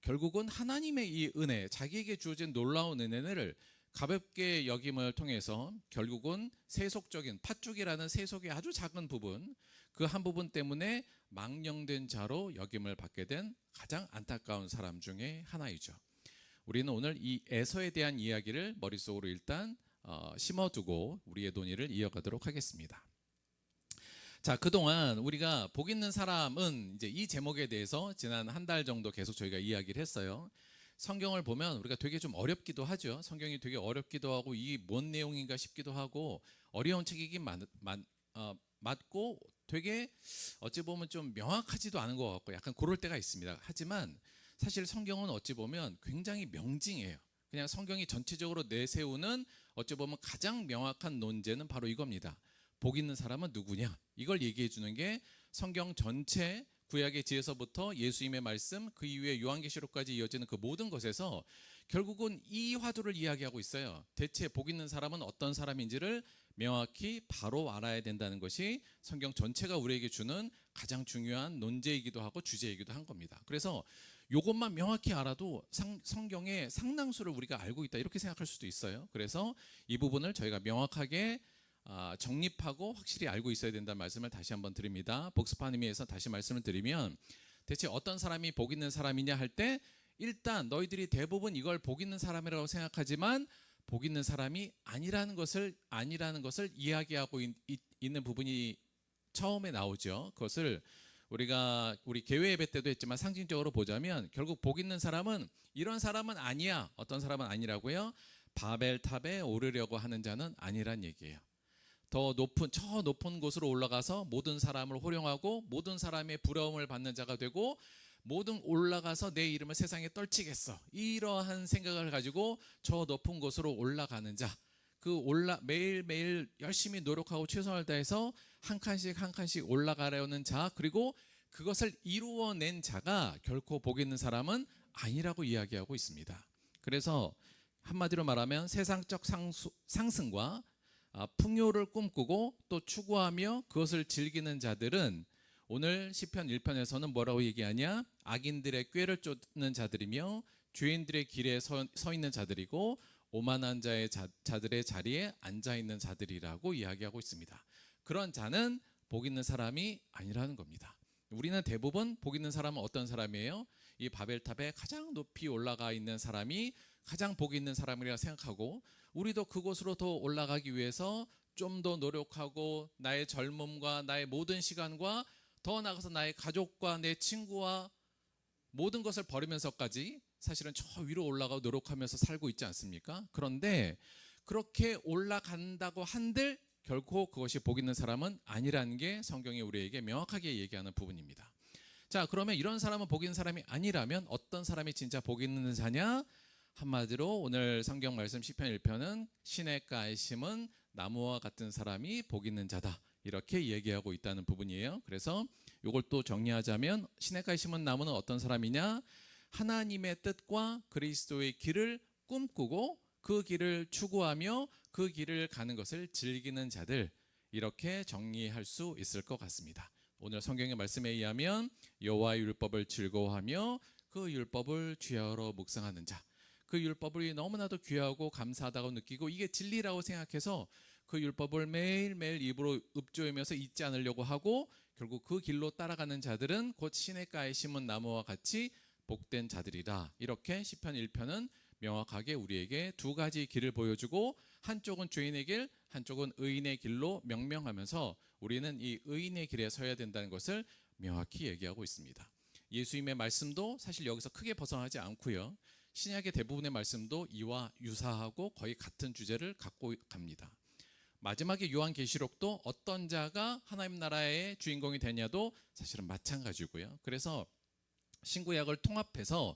결국은 하나님의 이 은혜, 자기에게 주어진 놀라운 은혜를 가볍게 여김을 통해서 결국은 세속적인 팥죽이라는 세속의 아주 작은 부분, 그 한 부분 때문에 망령된 자로 여김을 받게 된 가장 안타까운 사람 중에 하나이죠. 우리는 오늘 이 에서에 대한 이야기를 머릿속으로 일단 심어두고 우리의 논의를 이어가도록 하겠습니다. 자, 그동안 우리가 복 있는 사람은 이제 이 제목에 대해서 지난 한 달 정도 계속 저희가 이야기를 했어요. 성경을 보면 우리가 되게 좀 어렵기도 하죠. 성경이 되게 어렵기도 하고 이게 뭔 내용인가 싶기도 하고 어려운 책이긴 맞고 되게 어찌 보면 좀 명확하지도 않은 것 같고 약간 그럴 때가 있습니다. 하지만 사실 성경은 어찌 보면 굉장히 명징해요. 그냥 성경이 전체적으로 내세우는 어찌 보면 가장 명확한 논제는 바로 이겁니다. 복 있는 사람은 누구냐? 이걸 얘기해 주는 게 성경 전체 구약의 지에서부터 예수님의 말씀 그 이후에 요한계시록까지 이어지는 그 모든 것에서 결국은 이 화두를 이야기하고 있어요. 대체 복 있는 사람은 어떤 사람인지를 명확히 바로 알아야 된다는 것이 성경 전체가 우리에게 주는 가장 중요한 논제이기도 하고 주제이기도 한 겁니다. 그래서 이것만 명확히 알아도 성경의 상당수를 우리가 알고 있다 이렇게 생각할 수도 있어요. 그래서 이 부분을 저희가 명확하게 정립하고 확실히 알고 있어야 된다는 말씀을 다시 한번 드립니다. 복습하는 의미에서 다시 말씀을 드리면 대체 어떤 사람이 복 있는 사람이냐 할 때 일단 너희들이 대부분 이걸 복 있는 사람이라고 생각하지만 복 있는 사람이 아니라는 것을 이야기하고 있는 부분이 처음에 나오죠. 그것을 우리 개회 예배 때도 했지만 상징적으로 보자면 결국 복 있는 사람은 이런 사람은 아니야. 어떤 사람은 아니라고요? 바벨탑에 오르려고 하는 자는 아니란 얘기예요. 저 높은 곳으로 올라가서 모든 사람을 호령하고 모든 사람의 부러움을 받는 자가 되고 모든 올라가서 내 이름을 세상에 떨치겠어. 이러한 생각을 가지고 저 높은 곳으로 올라가는 자. 매일매일 열심히 노력하고 최선을 다해서 한 칸씩 올라가려는 자. 그리고 그것을 이루어낸 자가 결코 복 있는 사람은 아니라고 이야기하고 있습니다. 그래서 한마디로 말하면 세상적 상승과 풍요를 꿈꾸고 또 추구하며 그것을 즐기는 자들은 오늘 시편 1편에서는 뭐라고 얘기하냐? 악인들의 꾀를 쫓는 자들이며 죄인들의 길에 서 있는 자들이고 오만한 자들의 자리에 앉아 있는 자들이라고 이야기하고 있습니다. 그런 자는 복 있는 사람이 아니라는 겁니다. 우리는 대부분 복 있는 사람은 어떤 사람이에요? 이 바벨탑에 가장 높이 올라가 있는 사람이 가장 복 있는 사람이라고 생각하고 우리도 그곳으로 더 올라가기 위해서 좀 더 노력하고 나의 젊음과 나의 모든 시간과 더 나아가서 나의 가족과 내 친구와 모든 것을 버리면서까지 사실은 저 위로 올라가고 노력하면서 살고 있지 않습니까? 그런데 그렇게 올라간다고 한들 결코 그것이 복 있는 사람은 아니라는 게 성경이 우리에게 명확하게 얘기하는 부분입니다. 자, 그러면 이런 사람은 복 있는 사람이 아니라면 어떤 사람이 진짜 복 있는 자냐? 한마디로 오늘 성경 말씀 시편 1편은 시냇가에 심은 나무와 같은 사람이 복 있는 자다. 이렇게 얘기하고 있다는 부분이에요. 그래서 이걸 또 정리하자면 시냇가에 심은 나무는 어떤 사람이냐? 하나님의 뜻과 그리스도의 길을 꿈꾸고 그 길을 추구하며 그 길을 가는 것을 즐기는 자들, 이렇게 정리할 수 있을 것 같습니다. 오늘 성경의 말씀에 의하면 여호와의 율법을 즐거워하며 그 율법을 주야로 묵상하는 자, 그 율법을 너무나도 귀하고 감사하다고 느끼고 이게 진리라고 생각해서 그 그 율법을 매일매일 입으로 읊조이면서 잊지 않으려고 하고 결국 그 길로 따라가는 자들은 곧 시냇가에 심은 나무와 같이 복된 자들이라. 이렇게 시편 1편은 명확하게 우리에게 두 가지 길을 보여주고 한쪽은 죄인의 길, 한쪽은 의인의 길로 명명하면서 우리는 이 의인의 길에 서야 된다는 것을 명확히 얘기하고 있습니다. 예수님의 말씀도 사실 여기서 크게 벗어나지 않고요. 신약의 대부분의 말씀도 이와 유사하고 거의 같은 주제를 갖고 갑니다. 마지막에 요한계시록도 어떤 자가 하나님 나라의 주인공이 되냐도 사실은 마찬가지고요. 그래서 신구약을 통합해서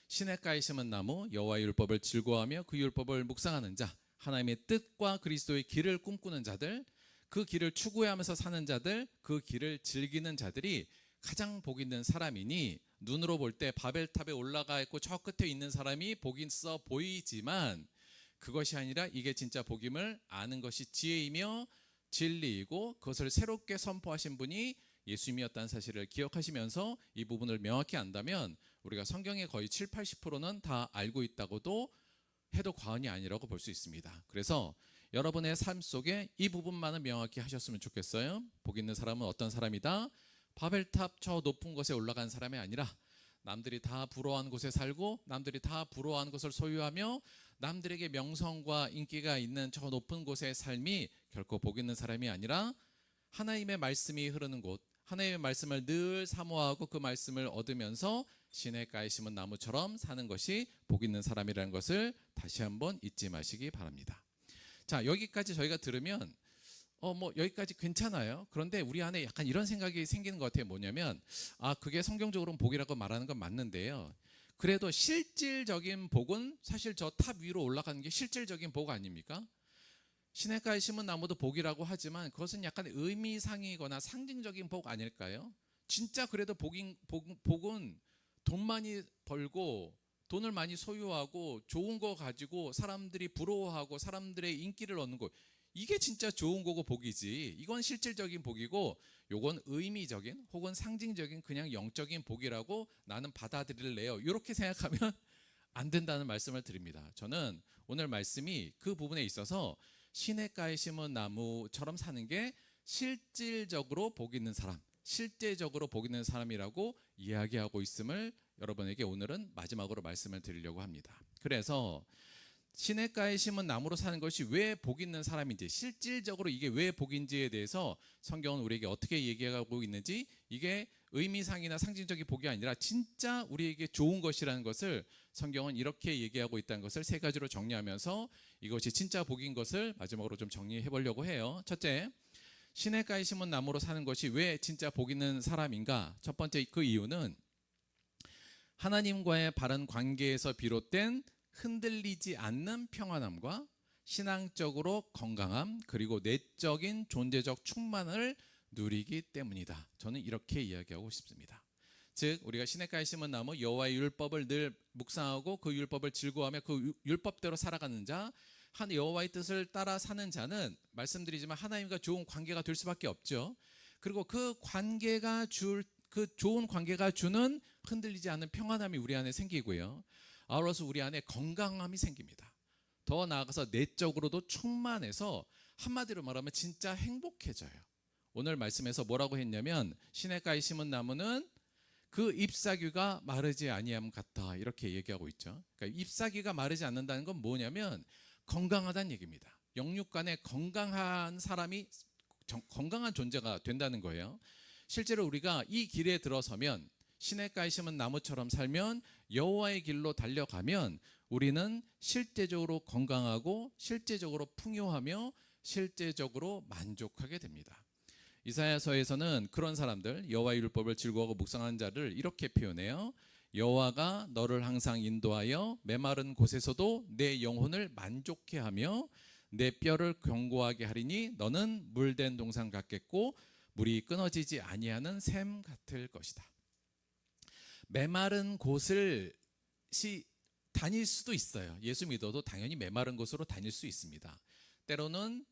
시냇가에 심은 나무, 여호와의 율법을 즐거워하며 그 율법을 묵상하는 자, 하나님의 뜻과 그리스도의 길을 꿈꾸는 자들, 그 길을 추구하면서 사는 자들, 그 길을 즐기는 자들이 가장 복 있는 사람이니, 눈으로 볼 때 바벨탑에 올라가 있고 저 끝에 있는 사람이 복 있어 보이지만 그것이 아니라 이게 진짜 복임을 아는 것이 지혜이며 진리이고 그것을 새롭게 선포하신 분이 예수님이었다는 사실을 기억하시면서 이 부분을 명확히 안다면 우리가 성경의 거의 7, 80%는 다 알고 있다고도 해도 과언이 아니라고 볼 수 있습니다. 그래서 여러분의 삶 속에 이 부분만은 명확히 하셨으면 좋겠어요. 복 있는 사람은 어떤 사람이다? 바벨탑 저 높은 곳에 올라간 사람이 아니라 남들이 다 부러워하는 곳에 살고 남들이 다 부러워하는 것을 소유하며 남들에게 명성과 인기가 있는 저 높은 곳의 삶이 결코 복 있는 사람이 아니라 하나님의 말씀이 흐르는 곳, 하나님의 말씀을 늘 사모하고 그 말씀을 얻으면서 시냇가에 심은 나무처럼 사는 것이 복 있는 사람이라는 것을 다시 한번 잊지 마시기 바랍니다. 자, 여기까지 저희가 들으면 뭐 여기까지 괜찮아요. 그런데 우리 안에 약간 이런 생각이 생기는 것 같아요. 뭐냐면 그게 성경적으로는 복이라고 말하는 건 맞는데요. 그래도 실질적인 복은 사실 저 탑 위로 올라가는 게 실질적인 복 아닙니까? 시냇가에 심은 나무도 복이라고 하지만 그것은 약간 의미상이거나 상징적인 복 아닐까요? 진짜 그래도 복은 돈 많이 벌고 돈을 많이 소유하고 좋은 거 가지고 사람들이 부러워하고 사람들의 인기를 얻는 거, 이게 진짜 좋은 거고 복이지. 이건 실질적인 복이고 요건 의미적인 혹은 상징적인 그냥 영적인 복이라고 나는 받아들일래요. 이렇게 생각하면 안 된다는 말씀을 드립니다. 저는 오늘 말씀이 그 부분에 있어서 시냇가에 심은 나무처럼 사는 게 실질적으로 복 있는 사람, 실제적으로 복 있는 사람이라고 이야기하고 있음을 여러분에게 오늘은 마지막으로 말씀을 드리려고 합니다. 그래서 시냇가에 심은 나무로 사는 것이 왜 복 있는 사람인지, 실질적으로 이게 왜 복인지에 대해서 성경은 우리에게 어떻게 얘기하고 있는지, 이게 의미상이나 상징적인 복이 아니라 진짜 우리에게 좋은 것이라는 것을 성경은 이렇게 얘기하고 있다는 것을 세 가지로 정리하면서 이것이 진짜 복인 것을 마지막으로 좀 정리해 보려고 해요. 첫째, 시냇가에 심은 나무로 사는 것이 왜 진짜 복 있는 사람인가? 첫 번째, 그 이유는 하나님과의 바른 관계에서 비롯된 흔들리지 않는 평안함과 신앙적으로 건강함, 그리고 내적인 존재적 충만을 누리기 때문이다. 저는 이렇게 이야기하고 싶습니다. 즉 우리가 시냇가에 심은 나무 여호와의 율법을 늘 묵상하고 그 율법을 즐거워하며 그 율법대로 살아가는 자, 한 여호와의 뜻을 따라 사는 자는 말씀드리지만 하나님과 좋은 관계가 될 수밖에 없죠. 그리고 그 관계가 그 좋은 관계가 주는 흔들리지 않는 평안함이 우리 안에 생기고요. 아울러서 우리 안에 건강함이 생깁니다. 더 나아가서 내적으로도 충만해서 한마디로 말하면 진짜 행복해져요. 오늘 말씀에서 뭐라고 했냐면 시냇가에 심은 나무는 그 잎사귀가 마르지 아니함 같다, 이렇게 얘기하고 있죠. 그러니까 잎사귀가 마르지 않는다는 건 뭐냐면 건강하다는 얘기입니다. 영육간에 건강한 사람이 건강한 존재가 된다는 거예요. 실제로 우리가 이 길에 들어서면, 시냇가에 심은 나무처럼 살면, 여호와의 길로 달려가면 우리는 실제적으로 건강하고 실제적으로 풍요하며 실제적으로 만족하게 됩니다. 이사야서에서는 그런 사람들, 여호와의 율법을 즐거워하고 묵상하는 자를 이렇게 표현해요. 여호와가 너를 항상 인도하여 메마른 곳에서도 내 영혼을 만족해 하며 내 뼈를 견고하게 하리니 너는 물된 동산 같겠고 물이 끊어지지 아니하는 샘 같을 것이다. 메마른 곳을 다닐 수도 있어요. 예수 믿어도 당연히 메마른 곳으로 다닐 수 있습니다. 때로는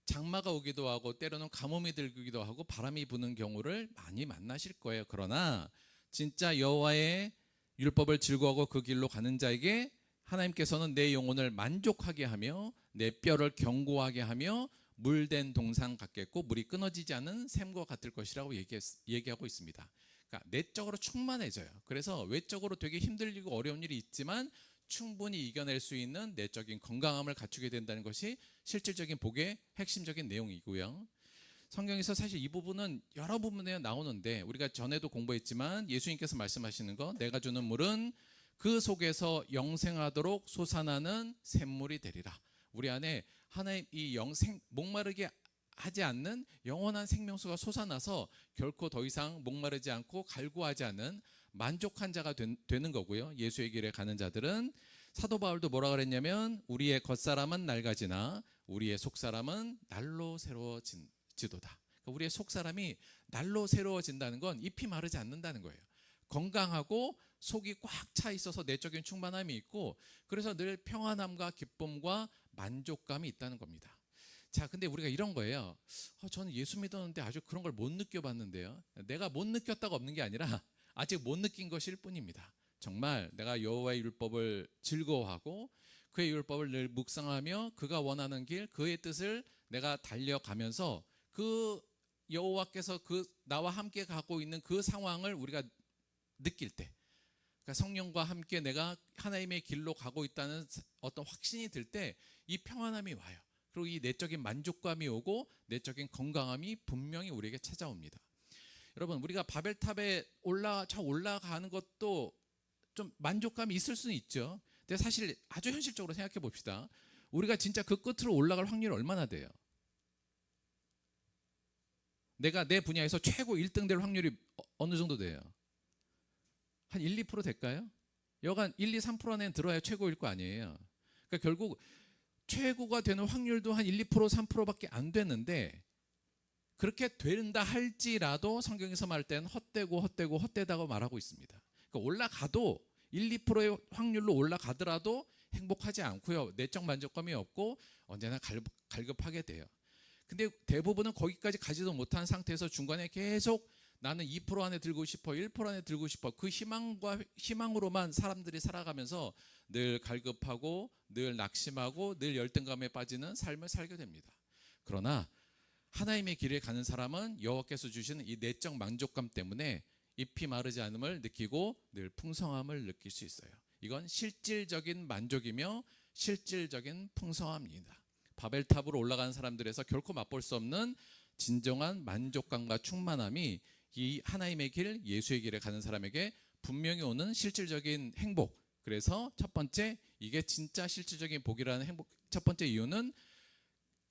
장마가 오기도 하고 때로는 가뭄이 들기도 하고 바람이 부는 경우를 많이 만나실 거예요. 그러나 진짜 여호와의 율법을 즐거워하고 그 길로 가는 자에게 하나님께서는 내 영혼을 만족하게 하며 내 뼈를 견고하게 하며 물된 동상 같겠고 물이 끊어지지 않은 샘과 같을 것이라고 얘기하고 있습니다. 그러니까 내적으로 충만해져요. 그래서 외적으로 되게 힘들고 어려운 일이 있지만 충분히 이겨낼 수 있는 내적인 건강함을 갖추게 된다는 것이 실질적인 복의 핵심적인 내용이고요. 성경에서 사실 이 부분은 여러 부분에 나오는데 우리가 전에도 공부했지만 예수님께서 말씀하시는 거, 내가 주는 물은 그 속에서 영생하도록 솟아나는 샘물이 되리라. 우리 안에 하나님 이 목마르게 하지 않는 영원한 생명수가 솟아나서 결코 더 이상 목마르지 않고 갈구하지 않은 만족한 자가 되는 거고요. 예수의 길에 가는 자들은, 사도 바울도 뭐라 그랬냐면 우리의 겉사람은 낡아지나 우리의 속사람은 날로 새로워지도다. 그러니까 우리의 속사람이 날로 새로워진다는 건 잎이 마르지 않는다는 거예요. 건강하고 속이 꽉 차 있어서 내적인 충만함이 있고, 그래서 늘 평안함과 기쁨과 만족감이 있다는 겁니다. 자, 근데 우리가 이런 거예요. 저는 예수 믿었는데 아주 그런 걸 못 느껴봤는데요. 내가 못 느꼈다가 없는 게 아니라 아직 못 느낀 것일 뿐입니다. 정말 내가 여호와의 율법을 즐거워하고 그의 율법을 늘 묵상하며 그가 원하는 길, 그의 뜻을 내가 달려가면서 그 여호와께서 그 나와 함께 가고 있는 그 상황을 우리가 느낄 때, 그러니까 성령과 함께 내가 하나님의 길로 가고 있다는 어떤 확신이 들 때 이 평안함이 와요. 그리고 이 내적인 만족감이 오고 내적인 건강함이 분명히 우리에게 찾아옵니다. 여러분, 우리가 바벨탑에 올라가는 것도 좀 만족감이 있을 수는 있죠. 근데 사실 아주 현실적으로 생각해 봅시다. 우리가 진짜 그 끝으로 올라갈 확률이 얼마나 돼요? 내가 내 분야에서 최고 1등 될 확률이 어느 정도 돼요? 한 1, 2% 될까요? 여간 1, 2, 3% 안에 들어야 최고일 거 아니에요. 그러니까 결국 최고가 되는 확률도 한 1, 2%, 3%밖에 안 되는데, 그렇게 된다 할지라도 성경에서 말할 때는 헛되다고 말하고 있습니다. 그러니까 올라가도 1, 2%의 확률로 올라가더라도 행복하지 않고요. 내적 만족감이 없고 언제나 갈급하게 돼요. 근데 대부분은 거기까지 가지도 못한 상태에서 중간에 계속 나는 2% 안에 들고 싶어, 1% 안에 들고 싶어, 그 희망으로만 사람들이 살아가면서 늘 갈급하고 늘 낙심하고 늘 열등감에 빠지는 삶을 살게 됩니다. 그러나 하나님의 길에 가는 사람은 여호와께서 주시는 이 내적 만족감 때문에 잎이 마르지 않음을 느끼고 늘 풍성함을 느낄 수 있어요. 이건 실질적인 만족이며 실질적인 풍성함입니다. 바벨탑으로 올라가는 사람들에서 결코 맛볼 수 없는 진정한 만족감과 충만함이 이 하나님의 길, 예수의 길에 가는 사람에게 분명히 오는 실질적인 행복. 그래서 첫 번째, 이게 진짜 실질적인 복이라는 첫 번째 이유는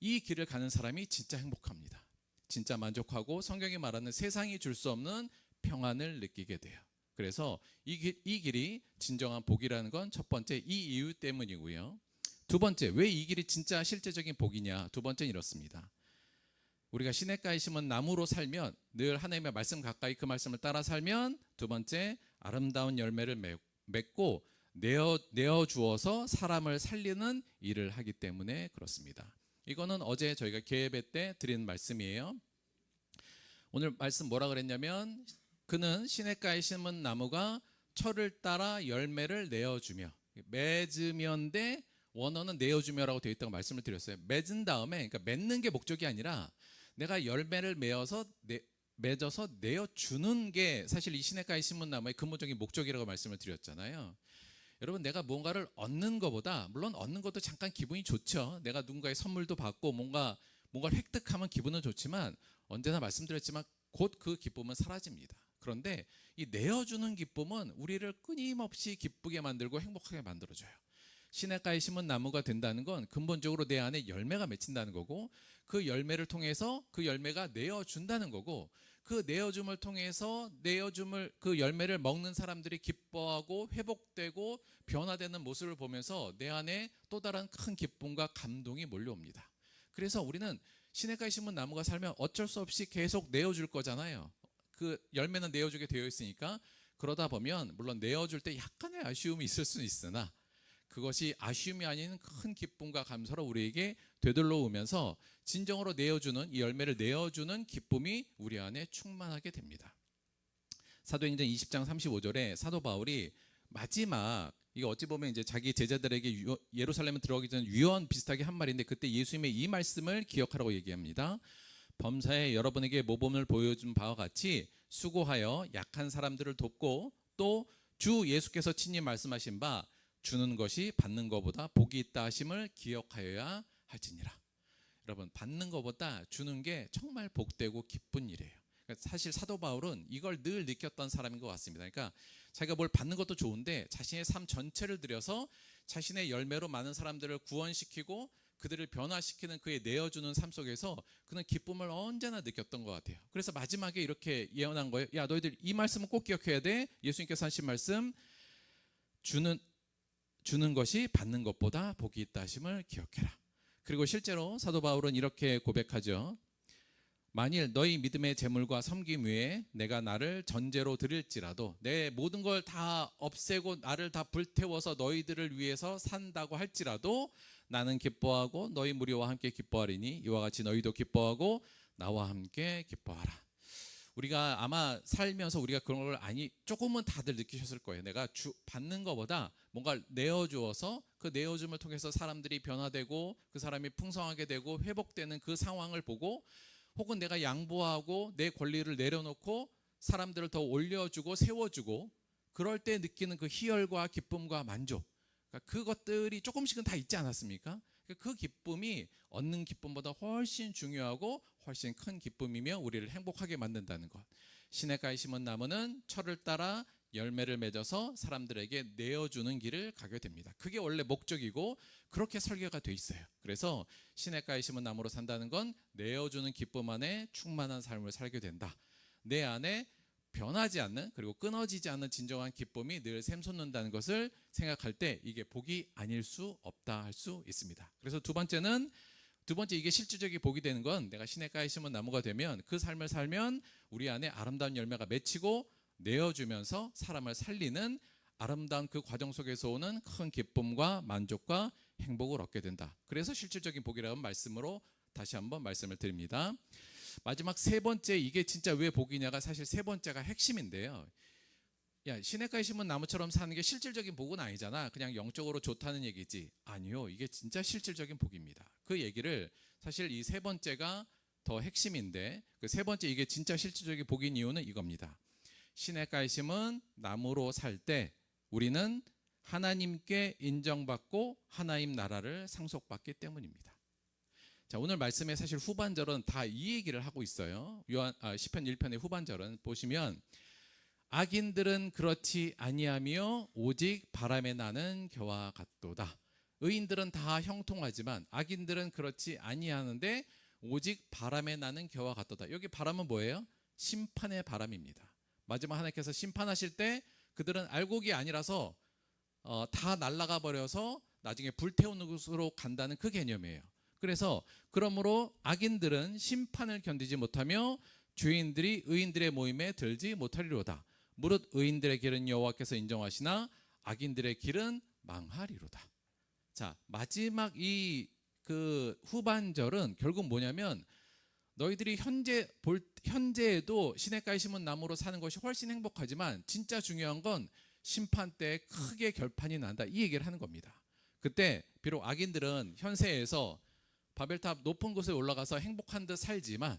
이 길을 가는 사람이 진짜 행복합니다. 진짜 만족하고 성경이 말하는 세상이 줄 수 없는 평안을 느끼게 돼요. 그래서 이 길이 진정한 복이라는 건 첫 번째 이 이유 때문이고요. 두 번째, 왜 이 길이 진짜 실제적인 복이냐? 두 번째는 이렇습니다. 우리가 시냇가에 심은 나무로 살면, 늘 하나님의 말씀 가까이 그 말씀을 따라 살면, 두 번째, 아름다운 열매를 맺고 내어 주어서 사람을 살리는 일을 하기 때문에 그렇습니다. 이거는 어제 저희가 개예배 때 드린 말씀이에요. 오늘 말씀 뭐라 그랬냐면, 그는 시냇가에 심은 나무가 철을 따라 열매를 내어주며, 맺으면 돼, 원어는 내어주며라고 되어 있다고 말씀을 드렸어요. 맺은 다음에, 그러니까 맺는 게 목적이 아니라 내가 열매를 맺어서 내어주는 게 사실 이 시냇가에 심은 나무의 근본적인 목적이라고 말씀을 드렸잖아요. 여러분, 내가 뭔가를 얻는 것보다, 물론 얻는 것도 잠깐 기분이 좋죠. 내가 누군가의 선물도 받고 뭔가를 획득하면 기분은 좋지만, 언제나 말씀드렸지만 곧 그 기쁨은 사라집니다. 그런데 이 내어주는 기쁨은 우리를 끊임없이 기쁘게 만들고 행복하게 만들어줘요. 시냇가에 심은 나무가 된다는 건 근본적으로 내 안에 열매가 맺힌다는 거고, 그 열매를 통해서 그 열매가 내어준다는 거고, 그 내어줌을 통해서 그 열매를 먹는 사람들이 기뻐하고 회복되고 변화되는 모습을 보면서 내 안에 또 다른 큰 기쁨과 감동이 몰려옵니다. 그래서 우리는 시냇가에 심은 나무가 살면 어쩔 수 없이 계속 내어줄 거잖아요. 그 열매는 내어주게 되어 있으니까. 그러다 보면 물론 내어줄 때 약간의 아쉬움이 있을 수는 있으나, 그것이 아쉬움이 아닌 큰 기쁨과 감사로 우리에게 되돌아오면서 진정으로 내어주는, 이 열매를 내어주는 기쁨이 우리 안에 충만하게 됩니다. 사도행전 20장 35절에 사도 바울이 마지막 이게 어찌 보면 이제 자기 제자들에게 예루살렘에 들어가기 전 유언 비슷하게 한 말인데, 그때 예수님의 이 말씀을 기억하라고 얘기합니다. 범사에 여러분에게 모범을 보여준 바와 같이 수고하여 약한 사람들을 돕고, 또 주 예수께서 친히 말씀하신 바 주는 것이 받는 것보다 복이 있다 하심을 기억하여야 할지니라. 여러분, 받는 것보다 주는 게 정말 복되고 기쁜 일이에요. 그러니까 사실 사도 바울은 이걸 늘 느꼈던 사람인 것 같습니다. 그러니까 자기가 뭘 받는 것도 좋은데 자신의 삶 전체를 들여서 자신의 열매로 많은 사람들을 구원시키고 그들을 변화시키는 그의 내어주는 삶 속에서 그는 기쁨을 언제나 느꼈던 것 같아요. 그래서 마지막에 이렇게 예언한 거예요. 야, 너희들 이 말씀은 꼭 기억해야 돼. 예수님께서 하신 말씀, 주는 것이 받는 것보다 복이 있다 하심을 기억해라. 그리고 실제로 사도 바울은 이렇게 고백하죠. 만일 너희 믿음의 재물과 섬김 위에 내가 나를 전제로 드릴지라도, 내 모든 걸 다 없애고 나를 다 불태워서 너희들을 위해서 산다고 할지라도 나는 기뻐하고 너희 무리와 함께 기뻐하리니 이와 같이 너희도 기뻐하고 나와 함께 기뻐하라. 우리가 아마 살면서 우리가 그런 걸 조금은 다들 느끼셨을 거예요. 내가 받는 것보다 뭔가 내어주어서 그 내어줌을 통해서 사람들이 변화되고 그 사람이 풍성하게 되고 회복되는 그 상황을 보고, 혹은 내가 양보하고 내 권리를 내려놓고 사람들을 더 올려주고 세워주고, 그럴 때 느끼는 그 희열과 기쁨과 만족, 그러니까 그것들이 조금씩은 다 있지 않았습니까? 그 기쁨이 얻는 기쁨보다 훨씬 중요하고 훨씬 큰 기쁨이며 우리를 행복하게 만든다는 것. 시냇가에 심은 나무는 철을 따라 열매를 맺어서 사람들에게 내어주는 길을 가게 됩니다. 그게 원래 목적이고 그렇게 설계가 돼 있어요. 그래서 시냇가에 심은 나무로 산다는 건 내어주는 기쁨 안에 충만한 삶을 살게 된다. 내 안에 변하지 않는, 그리고 끊어지지 않는 진정한 기쁨이 늘 샘솟는다는 것을 생각할 때 이게 복이 아닐 수 없다 할 수 있습니다. 그래서 두 번째 이게 실질적인 복이 되는 건, 내가 시냇가에 심은 나무가 되면 그 삶을 살면 우리 안에 아름다운 열매가 맺히고 내어주면서 사람을 살리는 아름다운 그 과정 속에서 오는 큰 기쁨과 만족과 행복을 얻게 된다. 그래서 실질적인 복이라는 말씀으로 다시 한번 말씀을 드립니다. 마지막 세 번째, 이게 진짜 왜 복이냐가 사실 세 번째가 핵심인데요. 야, 시냇가에 심은 나무처럼 사는 게 실질적인 복은 아니잖아. 그냥 영적으로 좋다는 얘기지. 아니요, 이게 진짜 실질적인 복입니다. 그 얘기를 사실 이 세 번째가 더 핵심인데, 그 세 번째 이게 진짜 실질적인 복인 이유는 이겁니다. 시냇가에 심은 나무로 살 때 우리는 하나님께 인정받고 하나님 나라를 상속받기 때문입니다. 자, 오늘 말씀의 사실 후반절은 다 이 얘기를 하고 있어요. 시편 1편의 후반절은 보시면, 악인들은 그렇지 아니하며 오직 바람에 나는 겨와 같도다. 의인들은 다 형통하지만 악인들은 그렇지 아니하는데 오직 바람에 나는 겨와 같도다. 여기 바람은 뭐예요? 심판의 바람입니다. 마지막 하나님께서 심판하실 때 그들은 알곡이 아니라서 다 날아가 버려서 나중에 불태우는 곳으로 간다는 그 개념이에요. 그래서 그러므로 악인들은 심판을 견디지 못하며 죄인들이 의인들의 모임에 들지 못하리로다. 무릇 의인들의 길은 여호와께서 인정하시나 악인들의 길은 망하리로다. 자, 마지막 그 후반절은 결국 뭐냐면, 너희들이 현재에도 시냇가에 심은 나무로 사는 것이 훨씬 행복하지만 진짜 중요한 건 심판 때 크게 결판이 난다, 이 얘기를 하는 겁니다. 그때 비록 악인들은 현세에서 바벨탑 높은 곳에 올라가서 행복한 듯 살지만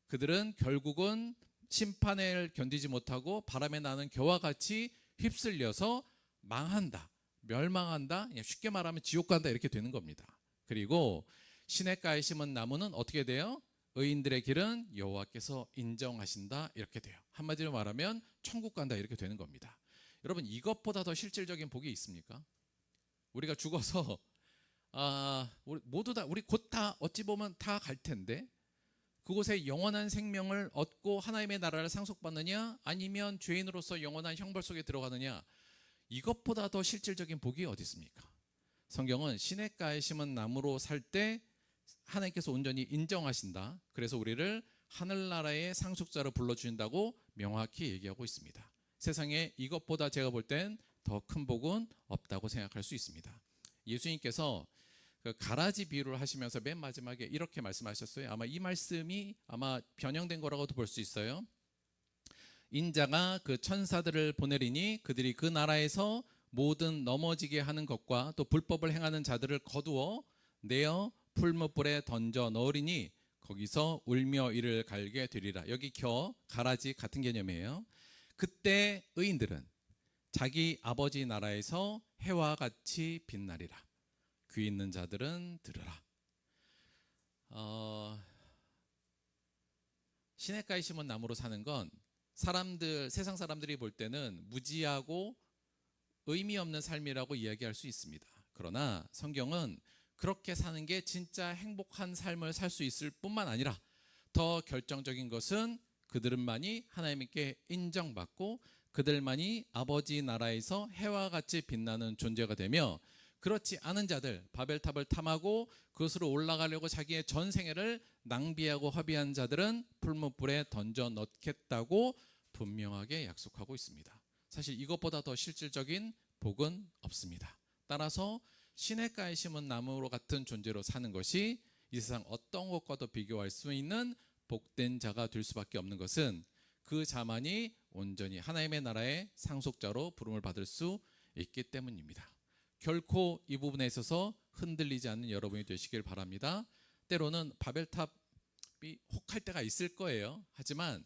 그들은 결국은 심판을 견디지 못하고 바람에 나는 겨와 같이 휩쓸려서 망한다, 멸망한다, 쉽게 말하면 지옥 간다, 이렇게 되는 겁니다. 그리고 시냇가에 심은 나무는 어떻게 돼요? 의인들의 길은 여호와께서 인정하신다, 이렇게 돼요. 한마디로 말하면 천국 간다, 이렇게 되는 겁니다. 여러분, 이것보다 더 실질적인 복이 있습니까? 우리가 죽어서 우리 곧 다 어찌 보면 다 갈 텐데 그곳에 영원한 생명을 얻고 하나님의 나라를 상속받느냐, 아니면 죄인으로서 영원한 형벌 속에 들어가느냐, 이것보다 더 실질적인 복이 어디 있습니까? 성경은 시냇가에 심은 나무로 살 때 하나님께서 온전히 인정하신다, 그래서 우리를 하늘나라의 상속자로 불러주신다고 명확히 얘기하고 있습니다. 세상에 이것보다 제가 볼 땐 더 큰 복은 없다고 생각할 수 있습니다. 예수님께서 그 가라지 비유를 하시면서 맨 마지막에 이렇게 말씀하셨어요. 아마 이 말씀이 변형된 거라고도 볼 수 있어요. 인자가 그 천사들을 보내리니 그들이 그 나라에서 모든 넘어지게 하는 것과 또 불법을 행하는 자들을 거두어 내어 풀무불에 던져 넣으리니 거기서 울며 이를 갈게 되리라. 여기 가라지 같은 개념이에요. 그때 의인들은 자기 아버지 나라에서 해와 같이 빛나리라. 귀 있는 자들은 들으라. 시냇가에 심은 나무로 사는 건 세상 사람들이 볼 때는 무지하고 의미 없는 삶이라고 이야기할 수 있습니다. 그러나 성경은 그렇게 사는 게 진짜 행복한 삶을 살 수 있을 뿐만 아니라 더 결정적인 것은 그들만이 하나님께 인정받고 그들만이 아버지 나라에서 해와 같이 빛나는 존재가 되며 그렇지 않은 자들, 바벨탑을 탐하고 그것으로 올라가려고 자기의 전 생애를 낭비하고 허비한 자들은 풀무불에 던져 넣겠다고 분명하게 약속하고 있습니다. 사실 이것보다 더 실질적인 복은 없습니다. 따라서 시냇가에 심은 나무로 같은 존재로 사는 것이 이 세상 어떤 것과도 비교할 수 있는 복된 자가 될 수밖에 없는 것은 그 자만이 온전히 하나님의 나라의 상속자로 부름을 받을 수 있기 때문입니다. 결코 이 부분에 있어서 흔들리지 않는 여러분이 되시길 바랍니다. 때로는 바벨탑이 혹할 때가 있을 거예요. 하지만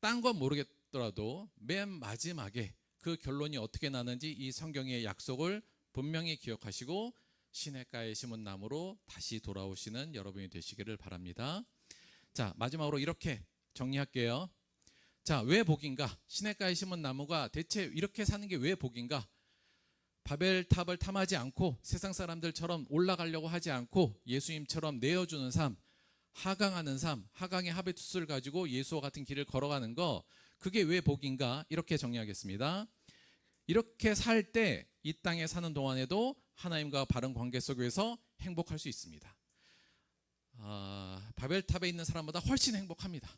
딴 건 모르겠더라도 맨 마지막에 그 결론이 어떻게 나는지 이 성경의 약속을 분명히 기억하시고 시냇가에 심은 나무로 다시 돌아오시는 여러분이 되시기를 바랍니다. 자, 마지막으로 이렇게 정리할게요. 자, 왜 복인가? 시냇가에 심은 나무가 대체 이렇게 사는 게 왜 복인가? 바벨탑을 탐하지 않고 세상 사람들처럼 올라가려고 하지 않고 예수님처럼 내어주는 삶, 하강하는 삶, 하강의 하비투스를 가지고 예수와 같은 길을 걸어가는 거, 그게 왜 복인가? 이렇게 정리하겠습니다. 이렇게 살 때 이 땅에 사는 동안에도 하나님과 바른 관계 속에서 행복할 수 있습니다. 바벨탑에 있는 사람보다 훨씬 행복합니다.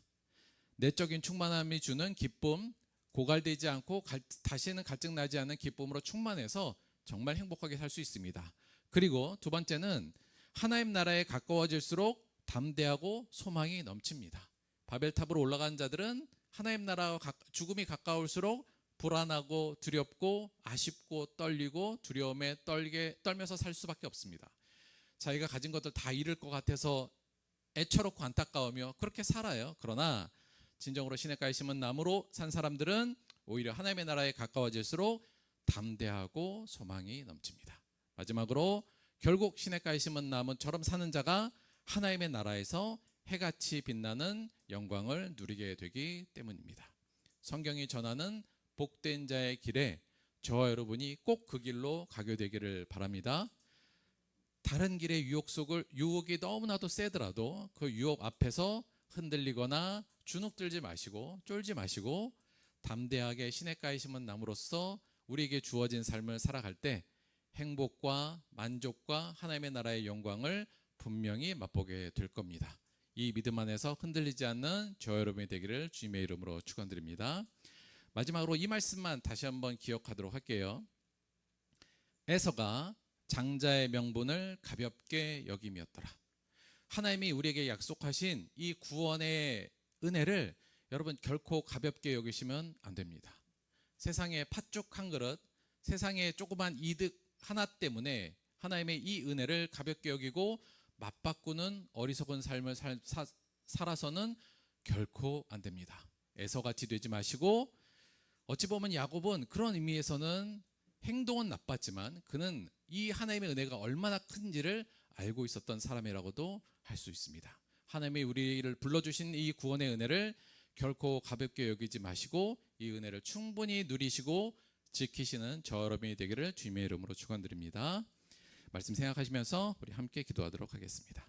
내적인 충만함이 주는 기쁨, 고갈되지 않고 다시는 갈증 나지 않는 기쁨으로 충만해서 정말 행복하게 살 수 있습니다. 그리고 두 번째는 하나님 나라에 가까워질수록 담대하고 소망이 넘칩니다. 바벨탑으로 올라간 자들은 하나님 나라와 죽음이 가까울수록 불안하고 두렵고 아쉽고 떨리고 두려움에 떨면서 살 수밖에 없습니다. 자기가 가진 것들 다 잃을 것 같아서 애처롭고 안타까우며 그렇게 살아요. 그러나 진정으로 시냇가에 심은 나무로 산 사람들은 오히려 하나님의 나라에 가까워질수록 담대하고 소망이 넘칩니다. 마지막으로 결국 시냇가에 심은 나무처럼 사는 자가 하나님의 나라에서 해같이 빛나는 영광을 누리게 되기 때문입니다. 성경이 전하는 복된 자의 길에 저와 여러분이 꼭 그 길로 가게 되기를 바랍니다. 다른 길의 유혹이 너무나도 세더라도 그 유혹 앞에서 흔들리거나 주눅들지 마시고 쫄지 마시고 담대하게 시냇가에 심은 나무로서 우리에게 주어진 삶을 살아갈 때 행복과 만족과 하나님의 나라의 영광을 분명히 맛보게 될 겁니다. 이 믿음 안에서 흔들리지 않는 저 여러분이 되기를 주님의 이름으로 축원드립니다. 마지막으로 이 말씀만 다시 한번 기억하도록 할게요. 에서가 장자의 명분을 가볍게 여김이었더라. 하나님이 우리에게 약속하신 이 구원의 은혜를 여러분 결코 가볍게 여기시면 안 됩니다. 세상의 팥죽 한 그릇, 세상의 조그만 이득 하나 때문에 하나님의 이 은혜를 가볍게 여기고 맞바꾸는 어리석은 삶을 살아서는 결코 안 됩니다. 에서같이 되지 마시고, 어찌 보면 야곱은 그런 의미에서는 행동은 나빴지만 그는 이 하나님의 은혜가 얼마나 큰지를 알고 있었던 사람이라고도 할 수 있습니다. 하나님이 우리를 불러주신 이 구원의 은혜를 결코 가볍게 여기지 마시고 이 은혜를 충분히 누리시고 지키시는 저 여러분이 되기를 주님의 이름으로 축원드립니다. 말씀 생각하시면서 우리 함께 기도하도록 하겠습니다.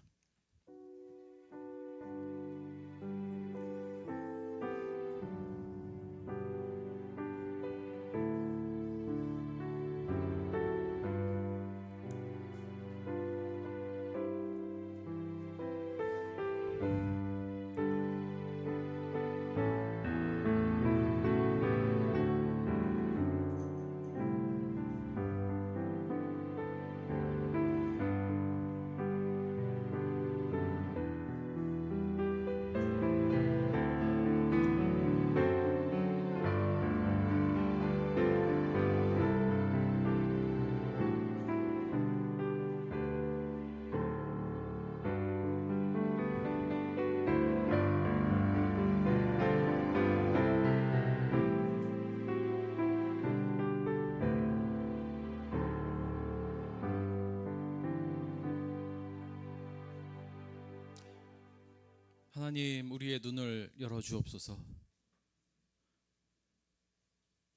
하나님, 우리의 눈을 열어 주옵소서.